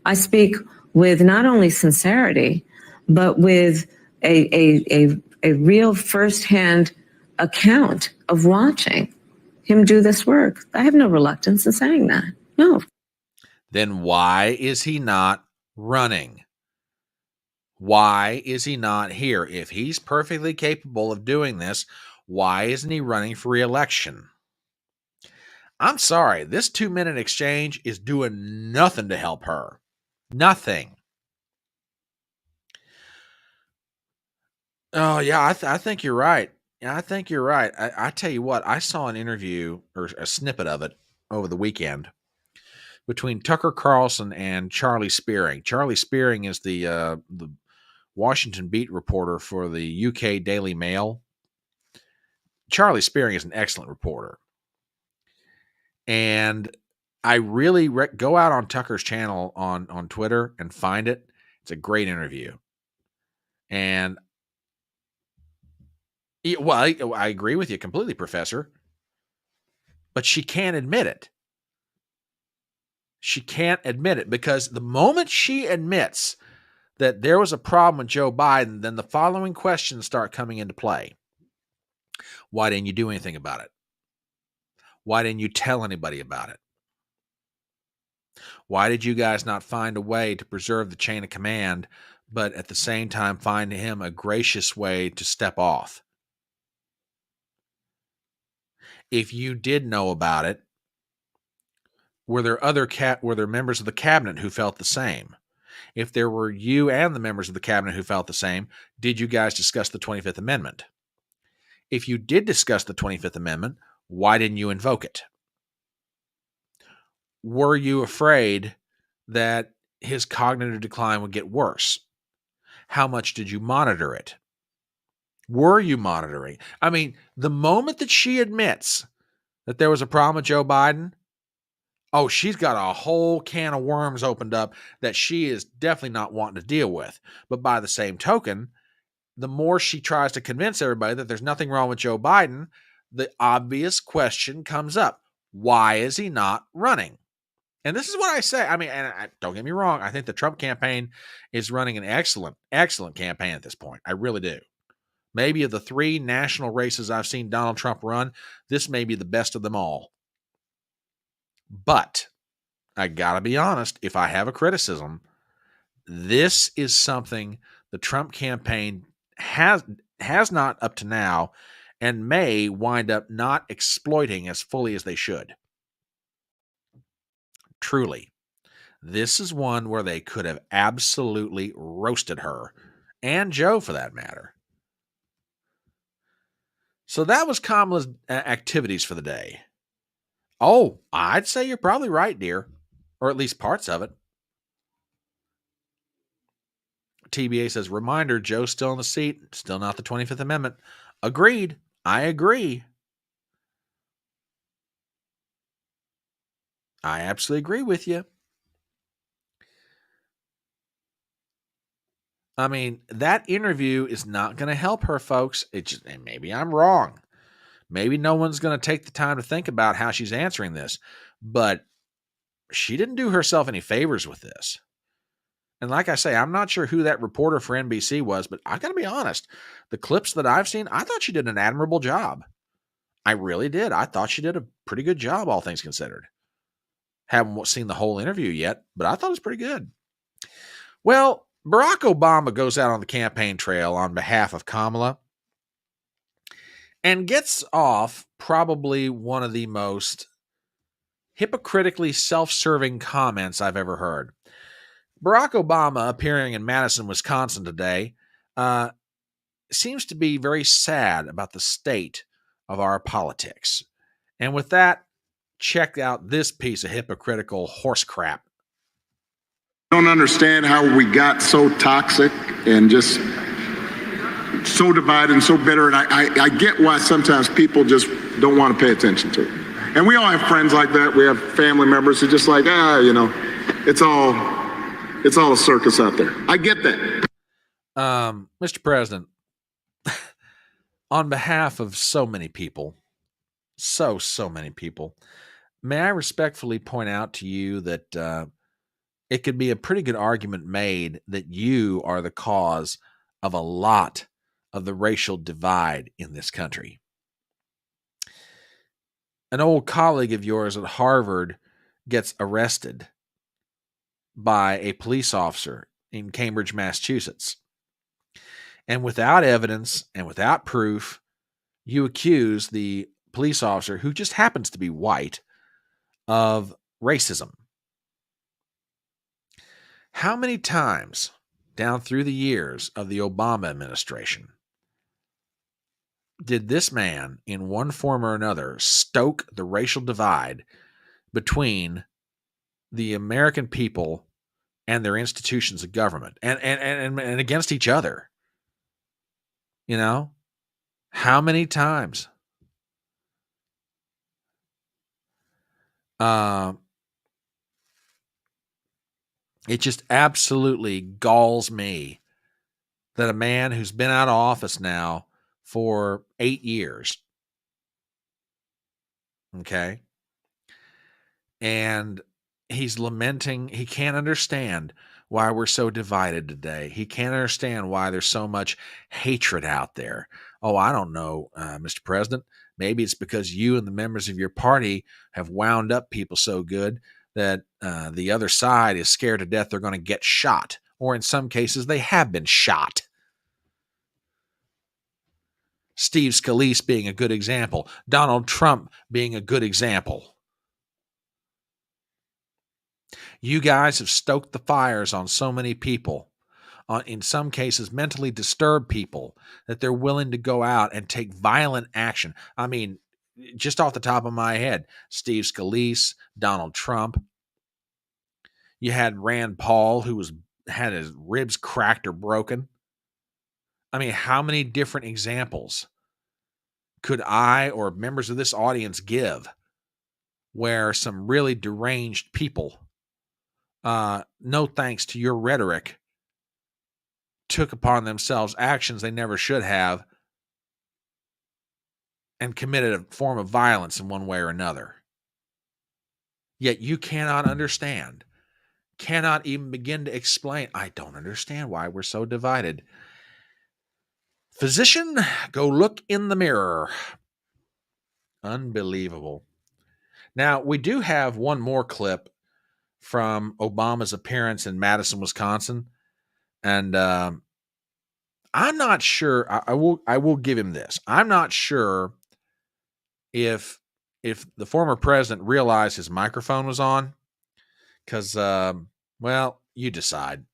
I speak with not only sincerity, but with a real firsthand account of watching him do this work. I have no reluctance in saying that. No. Then why is he not running? Why is he not here? If he's perfectly capable of doing this, why isn't he running for re-election? I'm sorry, this 2-minute exchange is doing nothing to help her. Nothing. Oh, yeah, I think you're right. Yeah, I think you're right. I tell you what, I saw an interview, or a snippet of it, over the weekend between Tucker Carlson and Charlie Spearing. Charlie Spearing is the Washington beat reporter for the UK Daily Mail. Charlie Spearing is an excellent reporter. And I really go out on Tucker's channel on Twitter and find it. It's a great interview. And I agree with you completely, Professor. But she can't admit it. She can't admit it, because the moment she admits that there was a problem with Joe Biden, then the following questions start coming into play. Why didn't you do anything about it? Why didn't you tell anybody about it? Why did you guys not find a way to preserve the chain of command, but at the same time find him a gracious way to step off? If you did know about it, were there members of the cabinet who felt the same? If there were you and the members of the cabinet who felt the same, did you guys discuss the 25th Amendment? If you did discuss the 25th Amendment, why didn't you invoke it? Were you afraid that his cognitive decline would get worse? How much did you monitor it? Were you monitoring? I mean, the moment that she admits that there was a problem with Joe Biden, oh, she's got a whole can of worms opened up that she is definitely not wanting to deal with. But by the same token, the more she tries to convince everybody that there's nothing wrong with Joe Biden, the obvious question comes up. Why is he not running? And this is what I say. I mean, don't get me wrong. I think the Trump campaign is running an excellent, excellent campaign at this point. I really do. Maybe of the 3 national races I've seen Donald Trump run, this may be the best of them all. But I gotta be honest, if I have a criticism, this is something the Trump campaign has not up to now and may wind up not exploiting as fully as they should. Truly, this is one where they could have absolutely roasted her, and Joe for that matter. So that was Kamala's activities for the day. Oh, I'd say you're probably right, dear, or at least parts of it. TBA says, reminder, Joe's still in the seat, still not the 25th Amendment. Agreed. I agree. I absolutely agree with you. I mean, that interview is not going to help her, folks. And maybe I'm wrong. Maybe no one's going to take the time to think about how she's answering this. But she didn't do herself any favors with this. And like I say, I'm not sure who that reporter for NBC was, but I got to be honest. The clips that I've seen, I thought she did an admirable job. I really did. I thought she did a pretty good job, all things considered. Haven't seen the whole interview yet, but I thought it was pretty good. Well, Barack Obama goes out on the campaign trail on behalf of Kamala and gets off probably one of the most hypocritically self-serving comments I've ever heard. Barack Obama, appearing in Madison, Wisconsin today, seems to be very sad about the state of our politics. And with that, check out this piece of hypocritical horse crap. I don't understand how we got so toxic and just so divided and so bitter. And I get why sometimes people just don't want to pay attention to it. And we all have friends like that. We have family members who just like, it's all a circus out there. I get that. Mr. President, on behalf of so many people, so many people, may I respectfully point out to you that it could be a pretty good argument made that you are the cause of a lot of the racial divide in this country. An old colleague of yours at Harvard gets arrested by a police officer in Cambridge, Massachusetts. And without evidence and without proof, you accuse the police officer, who just happens to be white, of racism. How many times down through the years of the Obama administration did this man, in one form or another, stoke the racial divide between the American people and their institutions of government and against each other? You know, how many times? It just absolutely galls me that a man who's been out of office now for 8 years, okay, and he's lamenting, he can't understand why we're so divided today. He can't understand why there's so much hatred out there. Oh, I don't know, Mr. President. Maybe it's because you and the members of your party have wound up people so good that the other side is scared to death they're going to get shot. Or in some cases, they have been shot. Steve Scalise being a good example. Donald Trump being a good example. You guys have stoked the fires on so many people, in some cases mentally disturbed people, that they're willing to go out and take violent action. I mean, just off the top of my head, Steve Scalise, Donald Trump. You had Rand Paul, who had his ribs cracked or broken. I mean, how many different examples could I or members of this audience give where some really deranged people, no thanks to your rhetoric, took upon themselves actions they never should have and committed a form of violence in one way or another? Yet you cannot understand, cannot even begin to explain. I don't understand why we're so divided. Physician, go look in the mirror. Unbelievable. Now, we do have one more clip from Obama's appearance in Madison, Wisconsin. And I'm not sure. I will give him this. I'm not sure if the former president realized his microphone was on, because well, you decide.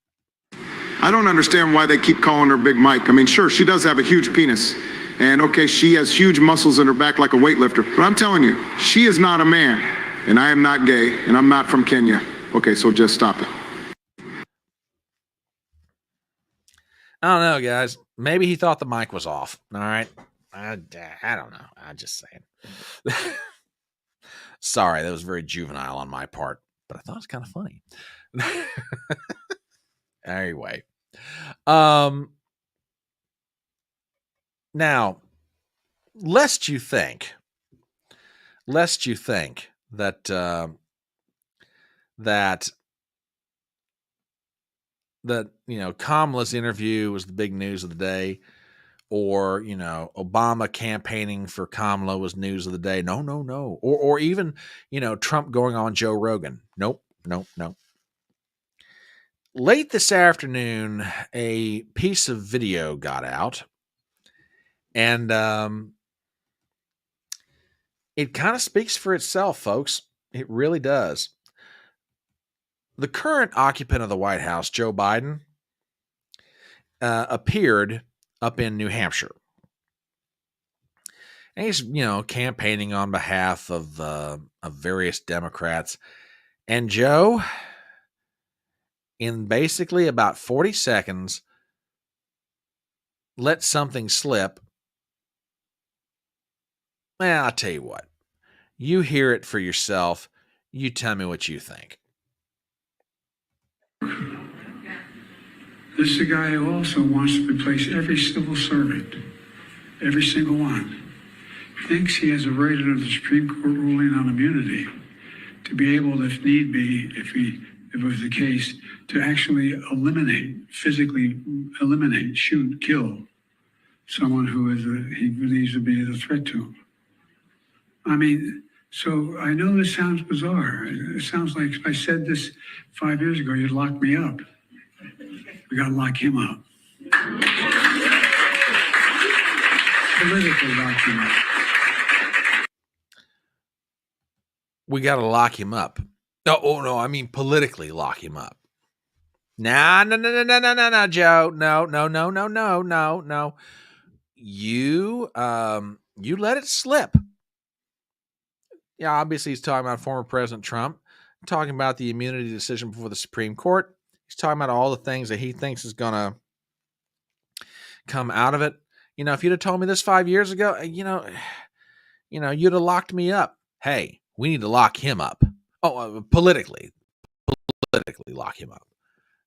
I don't understand why they keep calling her Big Mike. I mean, sure, she does have a huge penis. And okay, she has huge muscles in her back like a weightlifter. But I'm telling you, she is not a man. And I am not gay. And I'm not from Kenya. Okay, so just stop it. I don't know, guys. Maybe he thought the mic was off. All right. I don't know. I'm just saying. Sorry, that was very juvenile on my part, but I thought it was kind of funny. Anyway. Now, lest you think that Kamala's interview was the big news of the day, or Obama campaigning for Kamala was news of the day. No, or even Trump going on Joe Rogan. Nope. Late this afternoon, a piece of video got out, and it kind of speaks for itself, folks. It really does. The current occupant of the White House, Joe Biden, appeared up in New Hampshire. And he's, campaigning on behalf of various Democrats. And Joe, in basically about 40 seconds, let something slip. Well, I'll tell you what. You hear it for yourself. You tell me what you think. This is a guy who also wants to replace every civil servant, every single one. Thinks he has a right under the Supreme Court ruling on immunity to be able, if need be, if it was the case, to actually physically eliminate, shoot, kill someone who he believes to be a threat to him. I mean, so I know this sounds bizarre. It sounds like if I said this 5 years ago, you'd lock me up. We got to lock him up. Politically lock him up. We got to lock him up. Oh, no, I mean politically lock him up. No, Joe. No. You let it slip. Yeah, obviously he's talking about former President Trump, talking about the immunity decision before the Supreme Court. He's talking about all the things that he thinks is going to come out of it. If you'd have told me this 5 years ago, you'd have locked me up. Hey, we need to lock him up. Oh, politically lock him up.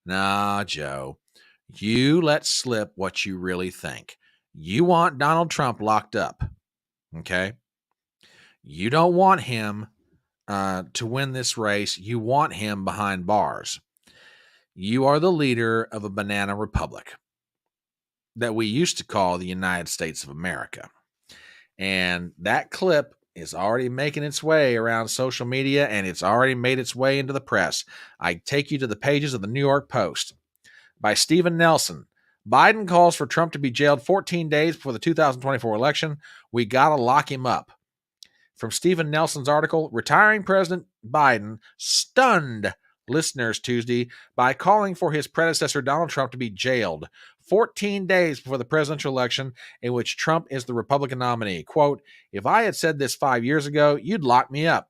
Nah, Joe, you let slip what you really think. You want Donald Trump locked up, okay? You don't want him to win this race. You want him behind bars. You are the leader of a banana republic that we used to call the United States of America. And that clip is already making its way around social media, and it's already made its way into the press. I take you to the pages of the New York Post by Stephen Nelson. Biden calls for Trump to be jailed 14 days before the 2024 election. We got to lock him up. From Stephen Nelson's article, retiring President Biden stunned listeners Tuesday by calling for his predecessor Donald Trump to be jailed 14 days before the presidential election in which Trump is the Republican nominee. Quote, if I had said this 5 years ago, you'd lock me up.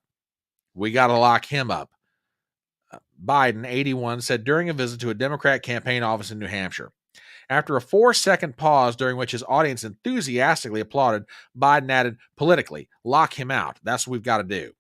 We got to lock him up. Biden, 81, said during a visit to a Democrat campaign office in New Hampshire. After a 4-second pause during which his audience enthusiastically applauded, Biden added, politically, lock him out. That's what we've got to do.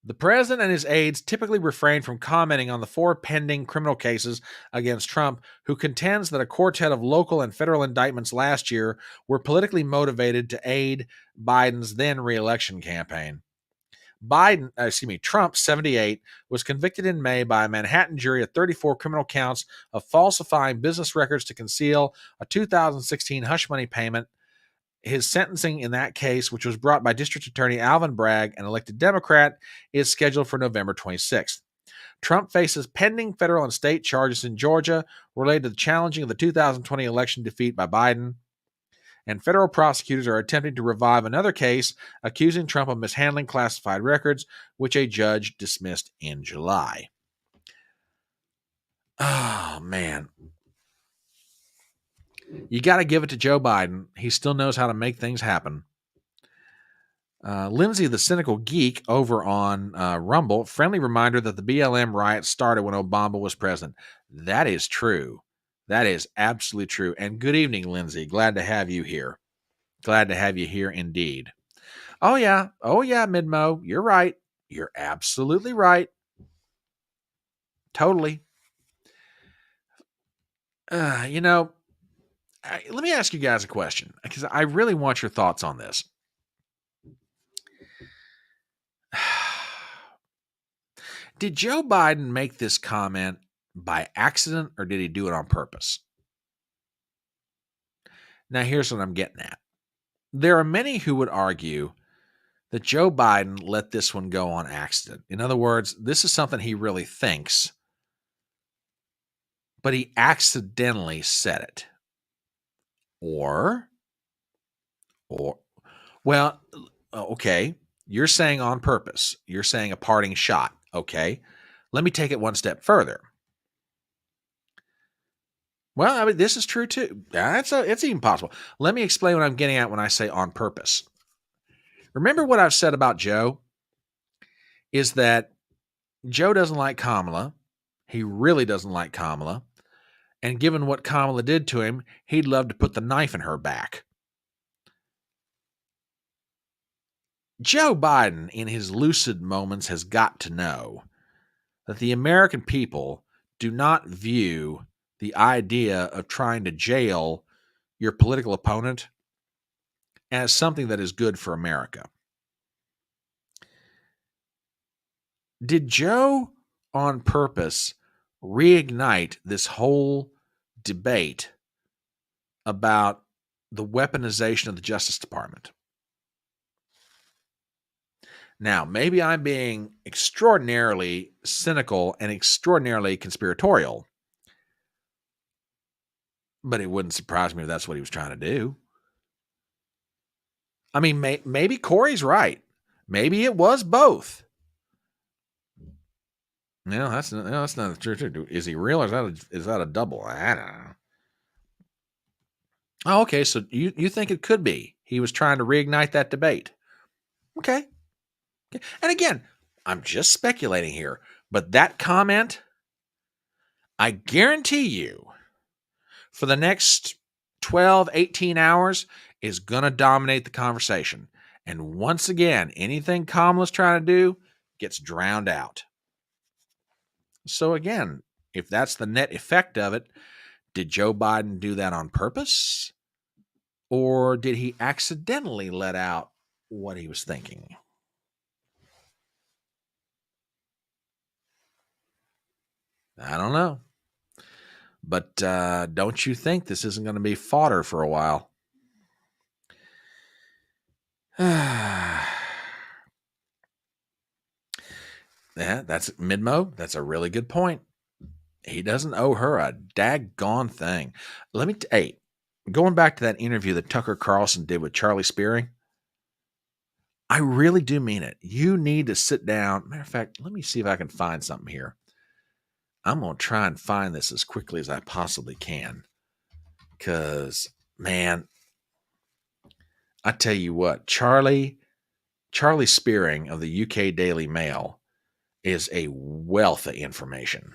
The The president and his aides typically refrain from commenting on the 4 pending criminal cases against Trump, who contends that a quartet of local and federal indictments last year were politically motivated to aid Biden's then re-election campaign. Trump, 78, was convicted in May by a Manhattan jury of 34 criminal counts of falsifying business records to conceal a 2016 hush money payment. His sentencing in that case, which was brought by District Attorney Alvin Bragg, an elected Democrat, is scheduled for November 26th. Trump faces pending federal and state charges in Georgia related to the challenging of the 2020 election defeat by Biden. And federal prosecutors are attempting to revive another case accusing Trump of mishandling classified records, which a judge dismissed in July. Oh, man. You got to give it to Joe Biden. He still knows how to make things happen. Lindsay, the cynical geek over on Rumble, friendly reminder that the BLM riots started when Obama was president. That is true. That is absolutely true. And good evening, Lindsay. Glad to have you here. Glad to have you here indeed. Oh, yeah. Midmo. You're right. You're absolutely right. Totally. Let me ask you guys a question, because I really want your thoughts on this. Did Joe Biden make this comment by accident, or did he do it on purpose? Now, here's what I'm getting at. There are many who would argue that Joe Biden let this one go on accident. In other words, this is something he really thinks, but he accidentally said it. Okay, you're saying on purpose. You're saying a parting shot. Okay, let me take it one step further. Well, I mean, this is true too. It's even possible. Let me explain what I'm getting at when I say on purpose. Remember what I've said about Joe is that Joe doesn't like Kamala. He really doesn't like Kamala. And given what Kamala did to him, he'd love to put the knife in her back. Joe Biden, in his lucid moments, has got to know that the American people do not view the idea of trying to jail your political opponent as something that is good for America. Did Joe, on purpose, reignite this whole debate about the weaponization of the Justice Department? Now, maybe I'm being extraordinarily cynical and extraordinarily conspiratorial, but it wouldn't surprise me if that's what he was trying to do. I mean, maybe Corey's right. Maybe it was both. No, that's not true. Is he real, or is that a double? I don't know. Oh, okay. So you think it could be he was trying to reignite that debate? Okay. And again, I'm just speculating here, but that comment, I guarantee you, for the next 12, 18 hours, is going to dominate the conversation. And once again, anything Kamala's trying to do gets drowned out. So again, if that's the net effect of it, did Joe Biden do that on purpose? Or did he accidentally let out what he was thinking? I don't know. But don't you think this isn't going to be fodder for a while? Yeah, that's Midmo. That's a really good point. He doesn't owe her a daggone thing. Going back to that interview that Tucker Carlson did with Charlie Spearing, I really do mean it. You need to sit down. Matter of fact, let me see if I can find something here. I'm going to try and find this as quickly as I possibly can. Because, man, I tell you what, Charlie Spearing of the UK Daily Mail is a wealth of information.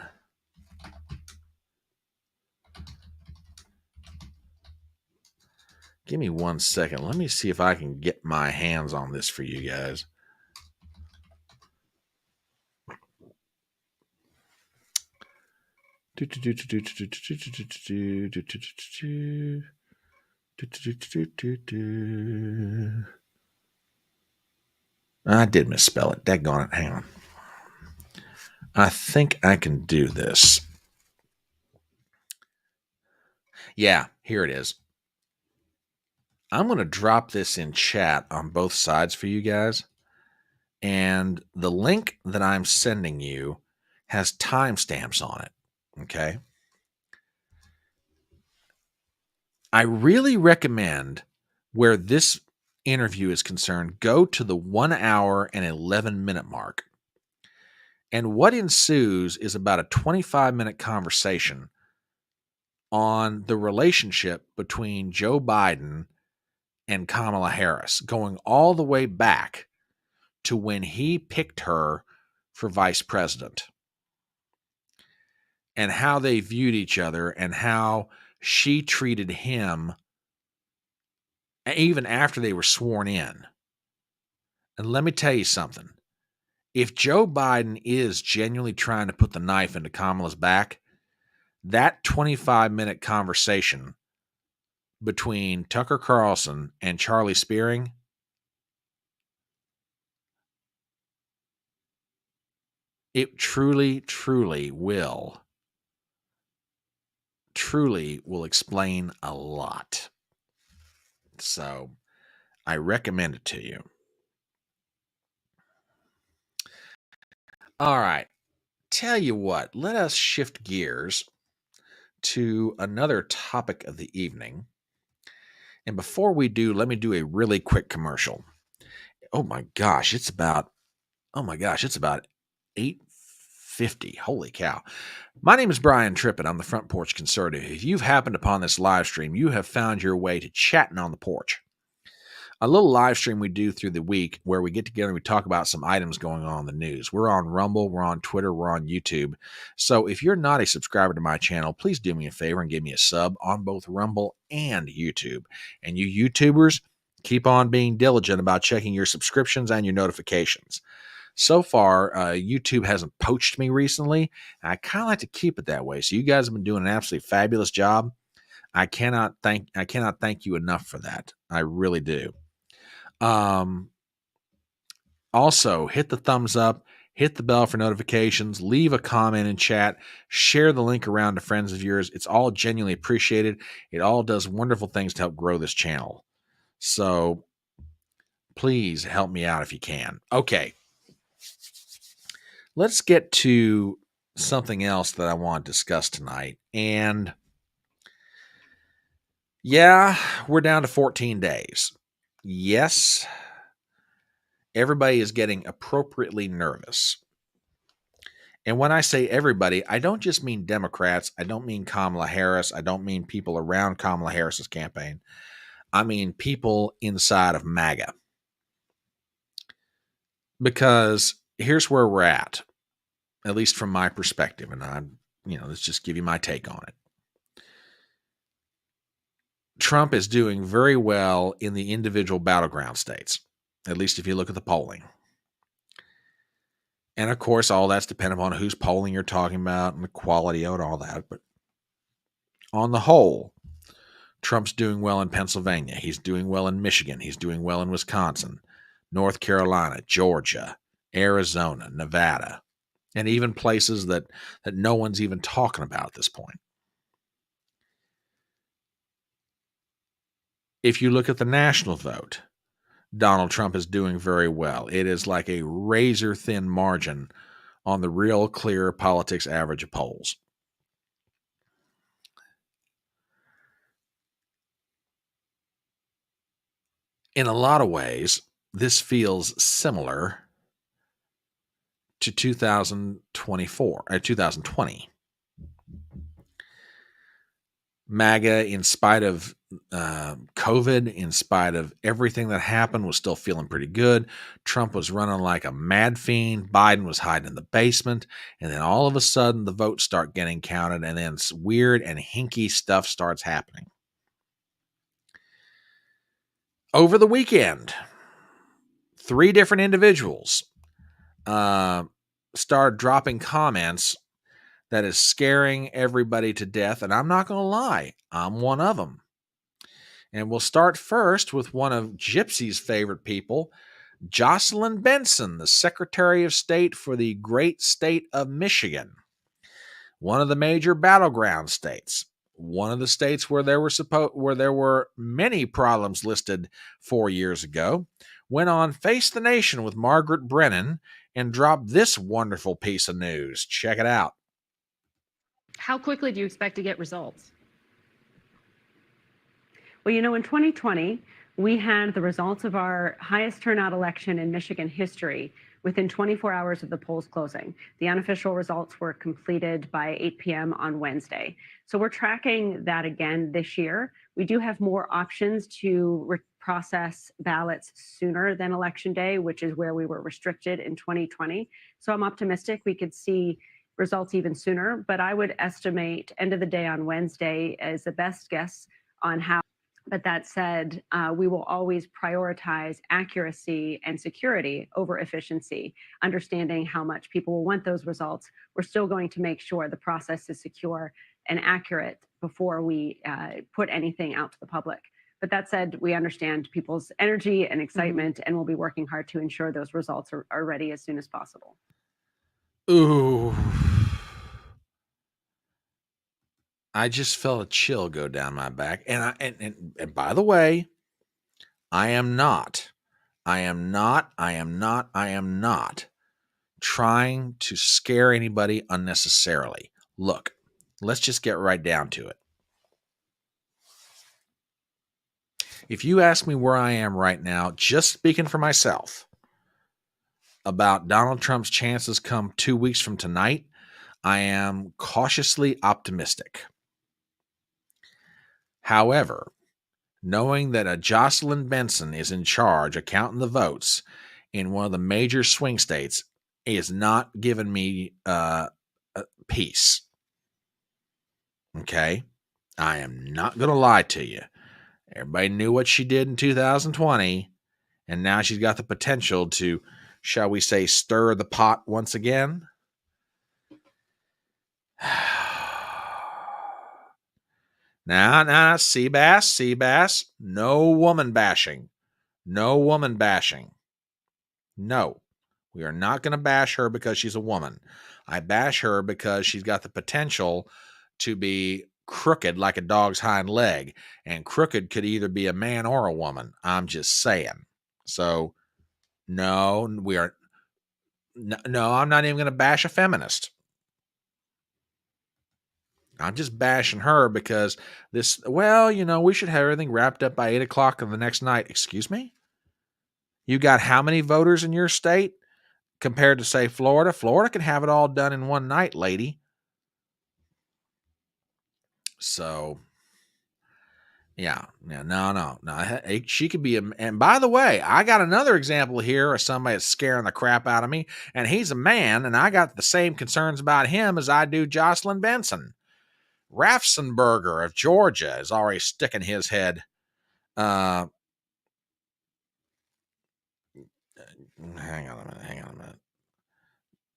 Give me 1 second. Let me see if I can get my hands on this for you guys. I did misspell it. Daggone it. Hang on. I think I can do this. Yeah, here it is. I'm going to drop this in chat on both sides for you guys. And the link that I'm sending you has timestamps on it. Okay. I really recommend, where this interview is concerned, go to the 1 hour and 11-minute mark. And what ensues is about a 25-minute conversation on the relationship between Joe Biden and Kamala Harris, going all the way back to when he picked her for vice president, and how they viewed each other and how she treated him even after they were sworn in. And let me tell you something. If Joe Biden is genuinely trying to put the knife into Kamala's back, that 25-minute conversation between Tucker Carlson and Charlie Spearing, it truly will explain a lot. So I recommend it to you. All right. Tell you what, let us shift gears to another topic of the evening. And before we do, let me do a really quick commercial. Oh my gosh, it's about 8:50. Holy cow. My name is Brian Trippett. I'm the Front Porch Conservative. If you've happened upon this live stream, you have found your way to Chattin on the Porch, a little live stream we do through the week where we get together and we talk about some items going on in the news. We're on Rumble, we're on Twitter, we're on YouTube. So if you're not a subscriber to my channel, please do me a favor and give me a sub on both Rumble and YouTube. And you YouTubers, keep on being diligent about checking your subscriptions and your notifications. So far, YouTube hasn't poached me recently, and I kind of like to keep it that way. So you guys have been doing an absolutely fabulous job. I cannot thank you enough for that. I really do. Also, hit the thumbs up, hit the bell for notifications, leave a comment in chat, share the link around to friends of yours. It's all genuinely appreciated. It all does wonderful things to help grow this channel. So please help me out if you can. Okay. Let's get to something else that I want to discuss tonight. And yeah, we're down to 14 days. Yes, everybody is getting appropriately nervous. And when I say everybody, I don't just mean Democrats. I don't mean Kamala Harris. I don't mean people around Kamala Harris's campaign. I mean people inside of MAGA. Because here's where we're at least from my perspective. And let's just give you my take on it. Trump is doing very well in the individual battleground states, at least if you look at the polling. And of course, all that's dependent on whose polling you're talking about and the quality of it, all that. But on the whole, Trump's doing well in Pennsylvania. He's doing well in Michigan. He's doing well in Wisconsin, North Carolina, Georgia, Arizona, Nevada, and even places that no one's even talking about at this point. If you look at the national vote, Donald Trump is doing very well. It is like a razor-thin margin on the Real Clear Politics average of polls. In a lot of ways, this feels similar to 2020. MAGA, in spite of COVID, in spite of everything that happened, was still feeling pretty good. Trump was running like a mad fiend. Biden was hiding in the basement. And then all of a sudden, the votes start getting counted, and then weird and hinky stuff starts happening. Over the weekend, 3 different individuals started dropping comments that is scaring everybody to death, and I'm not going to lie, I'm one of them. And we'll start first with one of Gypsy's favorite people, Jocelyn Benson, the Secretary of State for the great state of Michigan, one of the major battleground states, one of the states where there were many problems listed 4 years ago, went on Face the Nation with Margaret Brennan and dropped this wonderful piece of news. Check it out. How quickly do you expect to get results? Well, in 2020, we had the results of our highest turnout election in Michigan history within 24 hours of the polls closing. The unofficial results were completed by 8 p.m. on Wednesday. So we're tracking that again this year. We do have more options to process ballots sooner than Election Day, which is where we were restricted in 2020. So I'm optimistic we could see results even sooner, but I would estimate end of the day on Wednesday as the best guess on how. But that said, we will always prioritize accuracy and security over efficiency, understanding how much people will want those results. We're still going to make sure the process is secure and accurate before we put anything out to the public. But that said, we understand people's energy and excitement, and we'll be working hard to ensure those results are ready as soon as possible. Ooh. I just felt a chill go down my back. And by the way, I am not trying to scare anybody unnecessarily. Look, let's just get right down to it. If you ask me where I am right now, just speaking for myself, about Donald Trump's chances come 2 weeks from tonight, I am cautiously optimistic. However, knowing that a Jocelyn Benson is in charge of counting the votes in one of the major swing states is not giving me peace. Okay? I am not going to lie to you. Everybody knew what she did in 2020, and now she's got the potential to, shall we say, stir the pot once again. Now, Seabass, no woman bashing. No woman bashing. No, we are not going to bash her because she's a woman. I bash her because she's got the potential to be crooked like a dog's hind leg, and crooked could either be a man or a woman. I'm just saying. So, no, I'm not even going to bash a feminist. I'm just bashing her because we should have everything wrapped up by 8 o'clock on the next night. Excuse me? You got how many voters in your state compared to, say, Florida? Florida can have it all done in one night, lady. So, no. She could be and by the way, I got another example here of somebody that's scaring the crap out of me, and he's a man, and I got the same concerns about him as I do Jocelyn Benson. Raffensperger of Georgia is already sticking his head. Hang on a minute.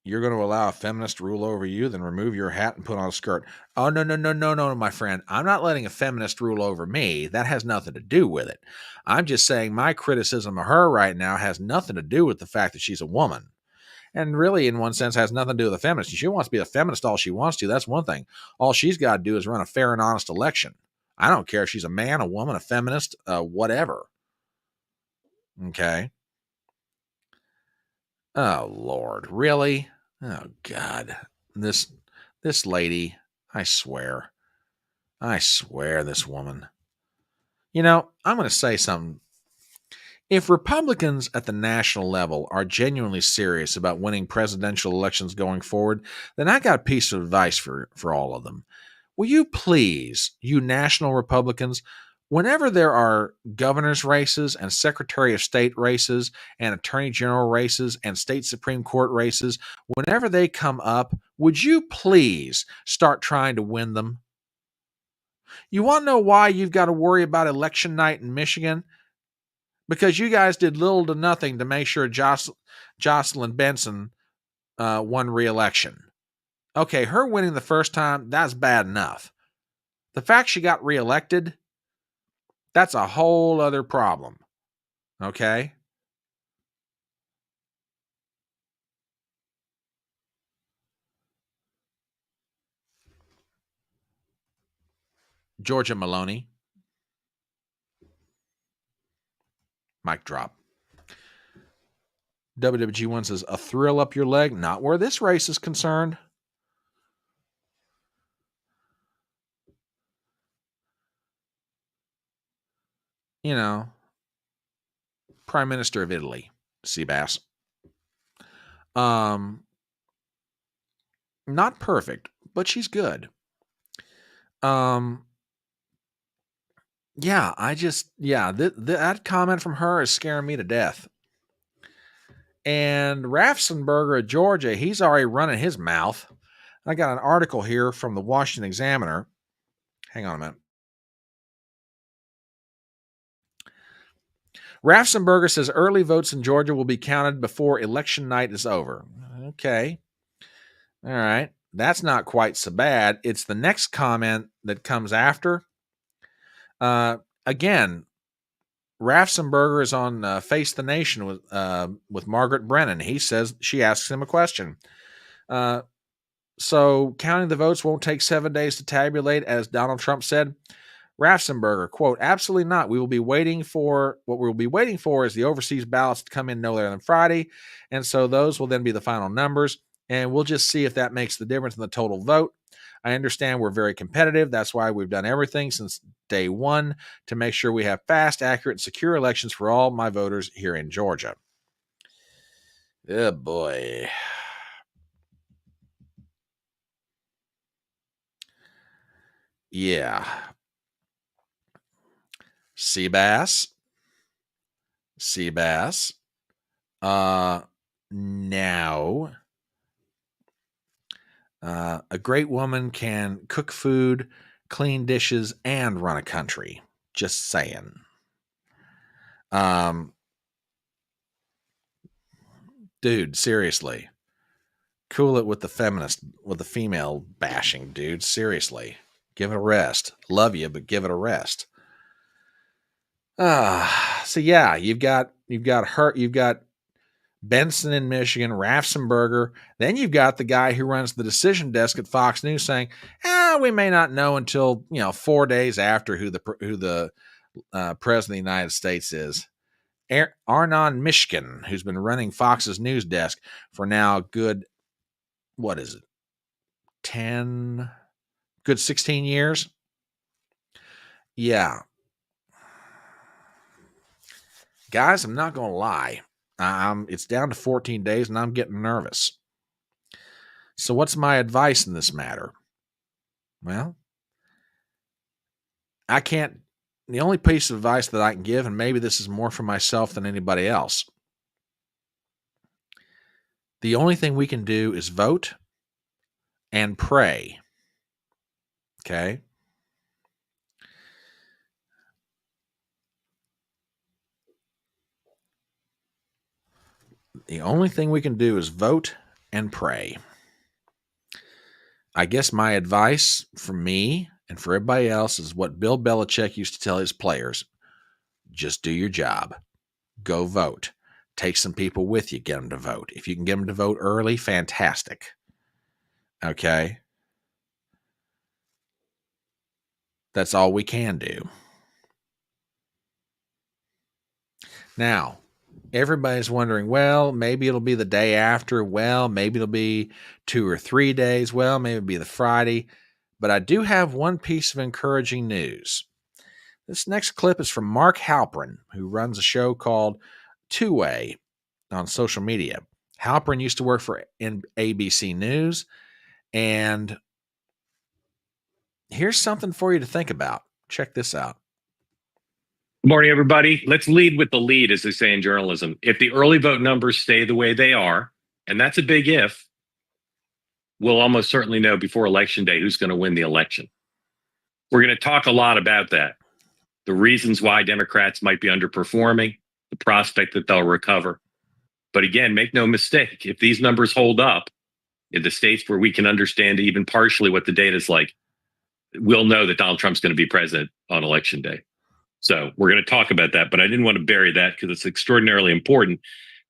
You're going to allow a feminist to rule over you, then remove your hat and put on a skirt. Oh, no, my friend. I'm not letting a feminist rule over me. That has nothing to do with it. I'm just saying my criticism of her right now has nothing to do with the fact that she's a woman. And really, in one sense, has nothing to do with a feminist. She wants to be a feminist all she wants to. That's one thing. All she's got to do is run a fair and honest election. I don't care if she's a man, a woman, a feminist, whatever. Okay. Oh, Lord. Really? Oh, God. This lady, I swear, this woman. I'm going to say something. If Republicans at the national level are genuinely serious about winning presidential elections going forward, then I got a piece of advice for all of them. Will you please, you national Republicans, whenever there are governor's races and Secretary of State races and Attorney General races and State Supreme Court races, whenever they come up, would you please start trying to win them? You want to know why you've got to worry about election night in Michigan? Because you guys did little to nothing to make sure Jocelyn Benson won re-election. Okay, her winning the first time, that's bad enough. The fact she got reelected, that's a whole other problem. Okay? Georgia Maloney. Mic drop. WWG1 says, a thrill up your leg? Not where this race is concerned. You know, Prime Minister of Italy, Seabass. Not perfect, but she's good. Yeah, that comment from her is scaring me to death. And Raffensperger of Georgia, he's already running his mouth. I got an article here from the Washington Examiner. Hang on a minute. Raffensperger says early votes in Georgia will be counted before election night is over. Okay. All right. That's not quite so bad. It's the next comment that comes after. Again, Raffensperger is on Face the Nation with Margaret Brennan. He says, she asks him a question. So counting the votes won't take 7 days to tabulate, as Donald Trump said. Raffensperger, quote, absolutely not. What we'll be waiting for is the overseas ballots to come in no later than Friday. And so those will then be the final numbers. And we'll just see if that makes the difference in the total vote. I understand we're very competitive. That's why we've done everything since day one to make sure we have fast, accurate, and secure elections for all my voters here in Georgia. Oh, boy. Yeah. Seabass. Now, a great woman can cook food, clean dishes, and run a country. Just saying. Dude, seriously. Cool it with the female bashing, dude. Seriously. Give it a rest. Love you, but give it a rest. So yeah, you've got Benson in Michigan, Raffensperger. Then you've got the guy who runs the decision desk at Fox News saying, we may not know until 4 days after who the president of the United States is. Arnon Mishkin, who's been running Fox's news desk for now good, 16 years? Yeah. Guys, I'm not going to lie. It's down to 14 days and I'm getting nervous. So what's my advice in this matter? Well, the only piece of advice that I can give, and maybe this is more for myself than anybody else, the only thing we can do is vote and pray. Okay? The only thing we can do is vote and pray. I guess my advice for me and for everybody else is what Bill Belichick used to tell his players. Just do your job. Go vote. Take some people with you. Get them to vote. If you can get them to vote early, fantastic. Okay? That's all we can do. Now, everybody's wondering, well, maybe it'll be the day after. Well, maybe it'll be 2 or 3 days. Well, maybe it'll be the Friday. But I do have one piece of encouraging news. This next clip is from Mark Halperin, who runs a show called Two Way on social media. Halperin used to work for ABC News. And here's something for you to think about. Check this out. Good morning, everybody. Let's lead with the lead, as they say in journalism. If the early vote numbers stay the way they are, and that's a big if, we'll almost certainly know before Election Day who's going to win the election. We're going to talk a lot about that. The reasons why Democrats might be underperforming, the prospect that they'll recover. But again, make no mistake, if these numbers hold up, in the states where we can understand even partially what the data is like, we'll know that Donald Trump's going to be president on election day. So we're going to talk about that, but I didn't want to bury that because it's extraordinarily important.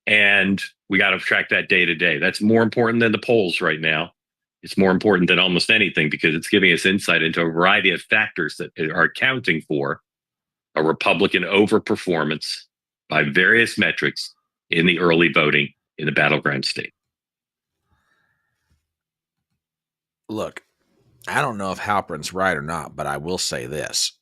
And we got to track that day to day. That's more important than the polls right now. It's more important than almost anything because it's giving us insight into a variety of factors that are accounting for a Republican overperformance by various metrics in the early voting in the battleground state. Look, I don't know if Halperin's right or not, but I will say this.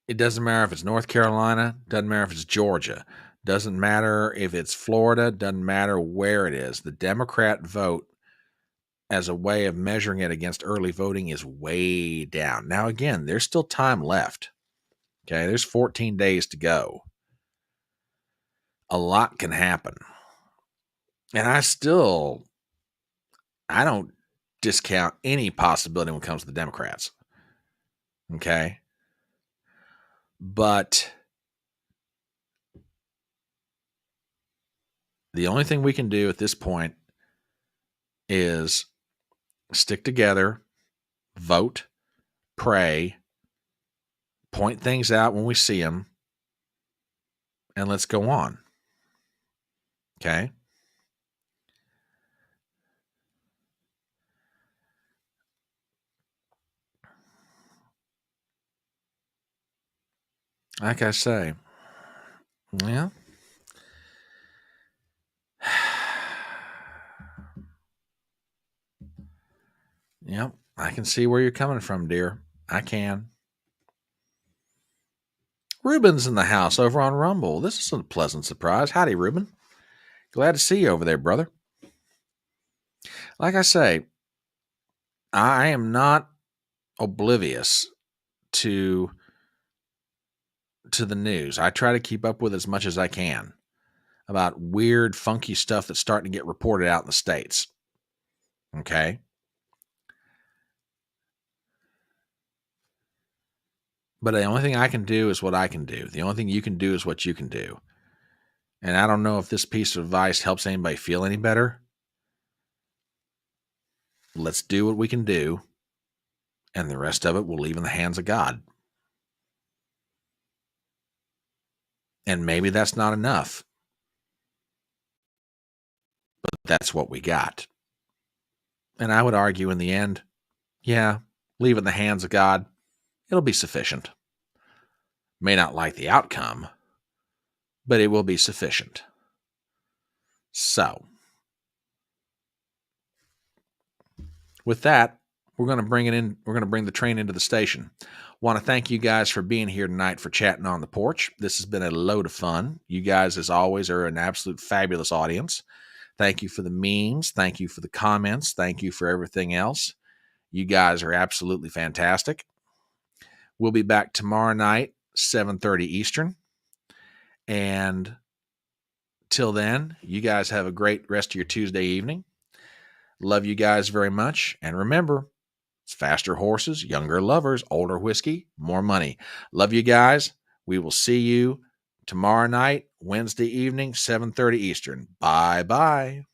It doesn't matter if it's North Carolina, doesn't matter if it's Georgia, doesn't matter if it's Florida, doesn't matter where it is. The Democrat vote as a way of measuring it against early voting is way down. Now, again, there's still time left. Okay, there's 14 days to go. A lot can happen. And I don't discount any possibility when it comes to the Democrats. Okay? But the only thing we can do at this point is stick together, vote, pray, point things out when we see them, and let's go on. Okay? Like I say, yeah. Yep, I can see where you're coming from, dear. I can. Ruben's in the house over on Rumble. This is a pleasant surprise. Howdy, Ruben. Glad to see you over there, brother. Like I say, I am not oblivious to the news. I try to keep up with as much as I can about weird, funky stuff that's starting to get reported out in the States. Okay? But the only thing I can do is what I can do. The only thing you can do is what you can do. And I don't know if this piece of advice helps anybody feel any better. Let's do what we can do, and the rest of it we'll leave in the hands of God. And maybe that's not enough. But that's what we got. And I would argue in the end, yeah, leave it in the hands of God. It'll be sufficient. May not like the outcome, but it will be sufficient. So, with that, we're going to bring it in. We're going to bring the train into the station. Want to thank you guys for being here tonight for Chatting on the Porch. This has been a load of fun. You guys, as always, are an absolute fabulous audience. Thank you for the memes. Thank you for the comments. Thank you for everything else. You guys are absolutely fantastic. We'll be back tomorrow night, 7:30 Eastern. And till then, you guys have a great rest of your Tuesday evening. Love you guys very much. And remember, it's faster horses, younger lovers, older whiskey, more money. Love you guys. We will see you tomorrow night, Wednesday evening, 7:30 Eastern. Bye-bye.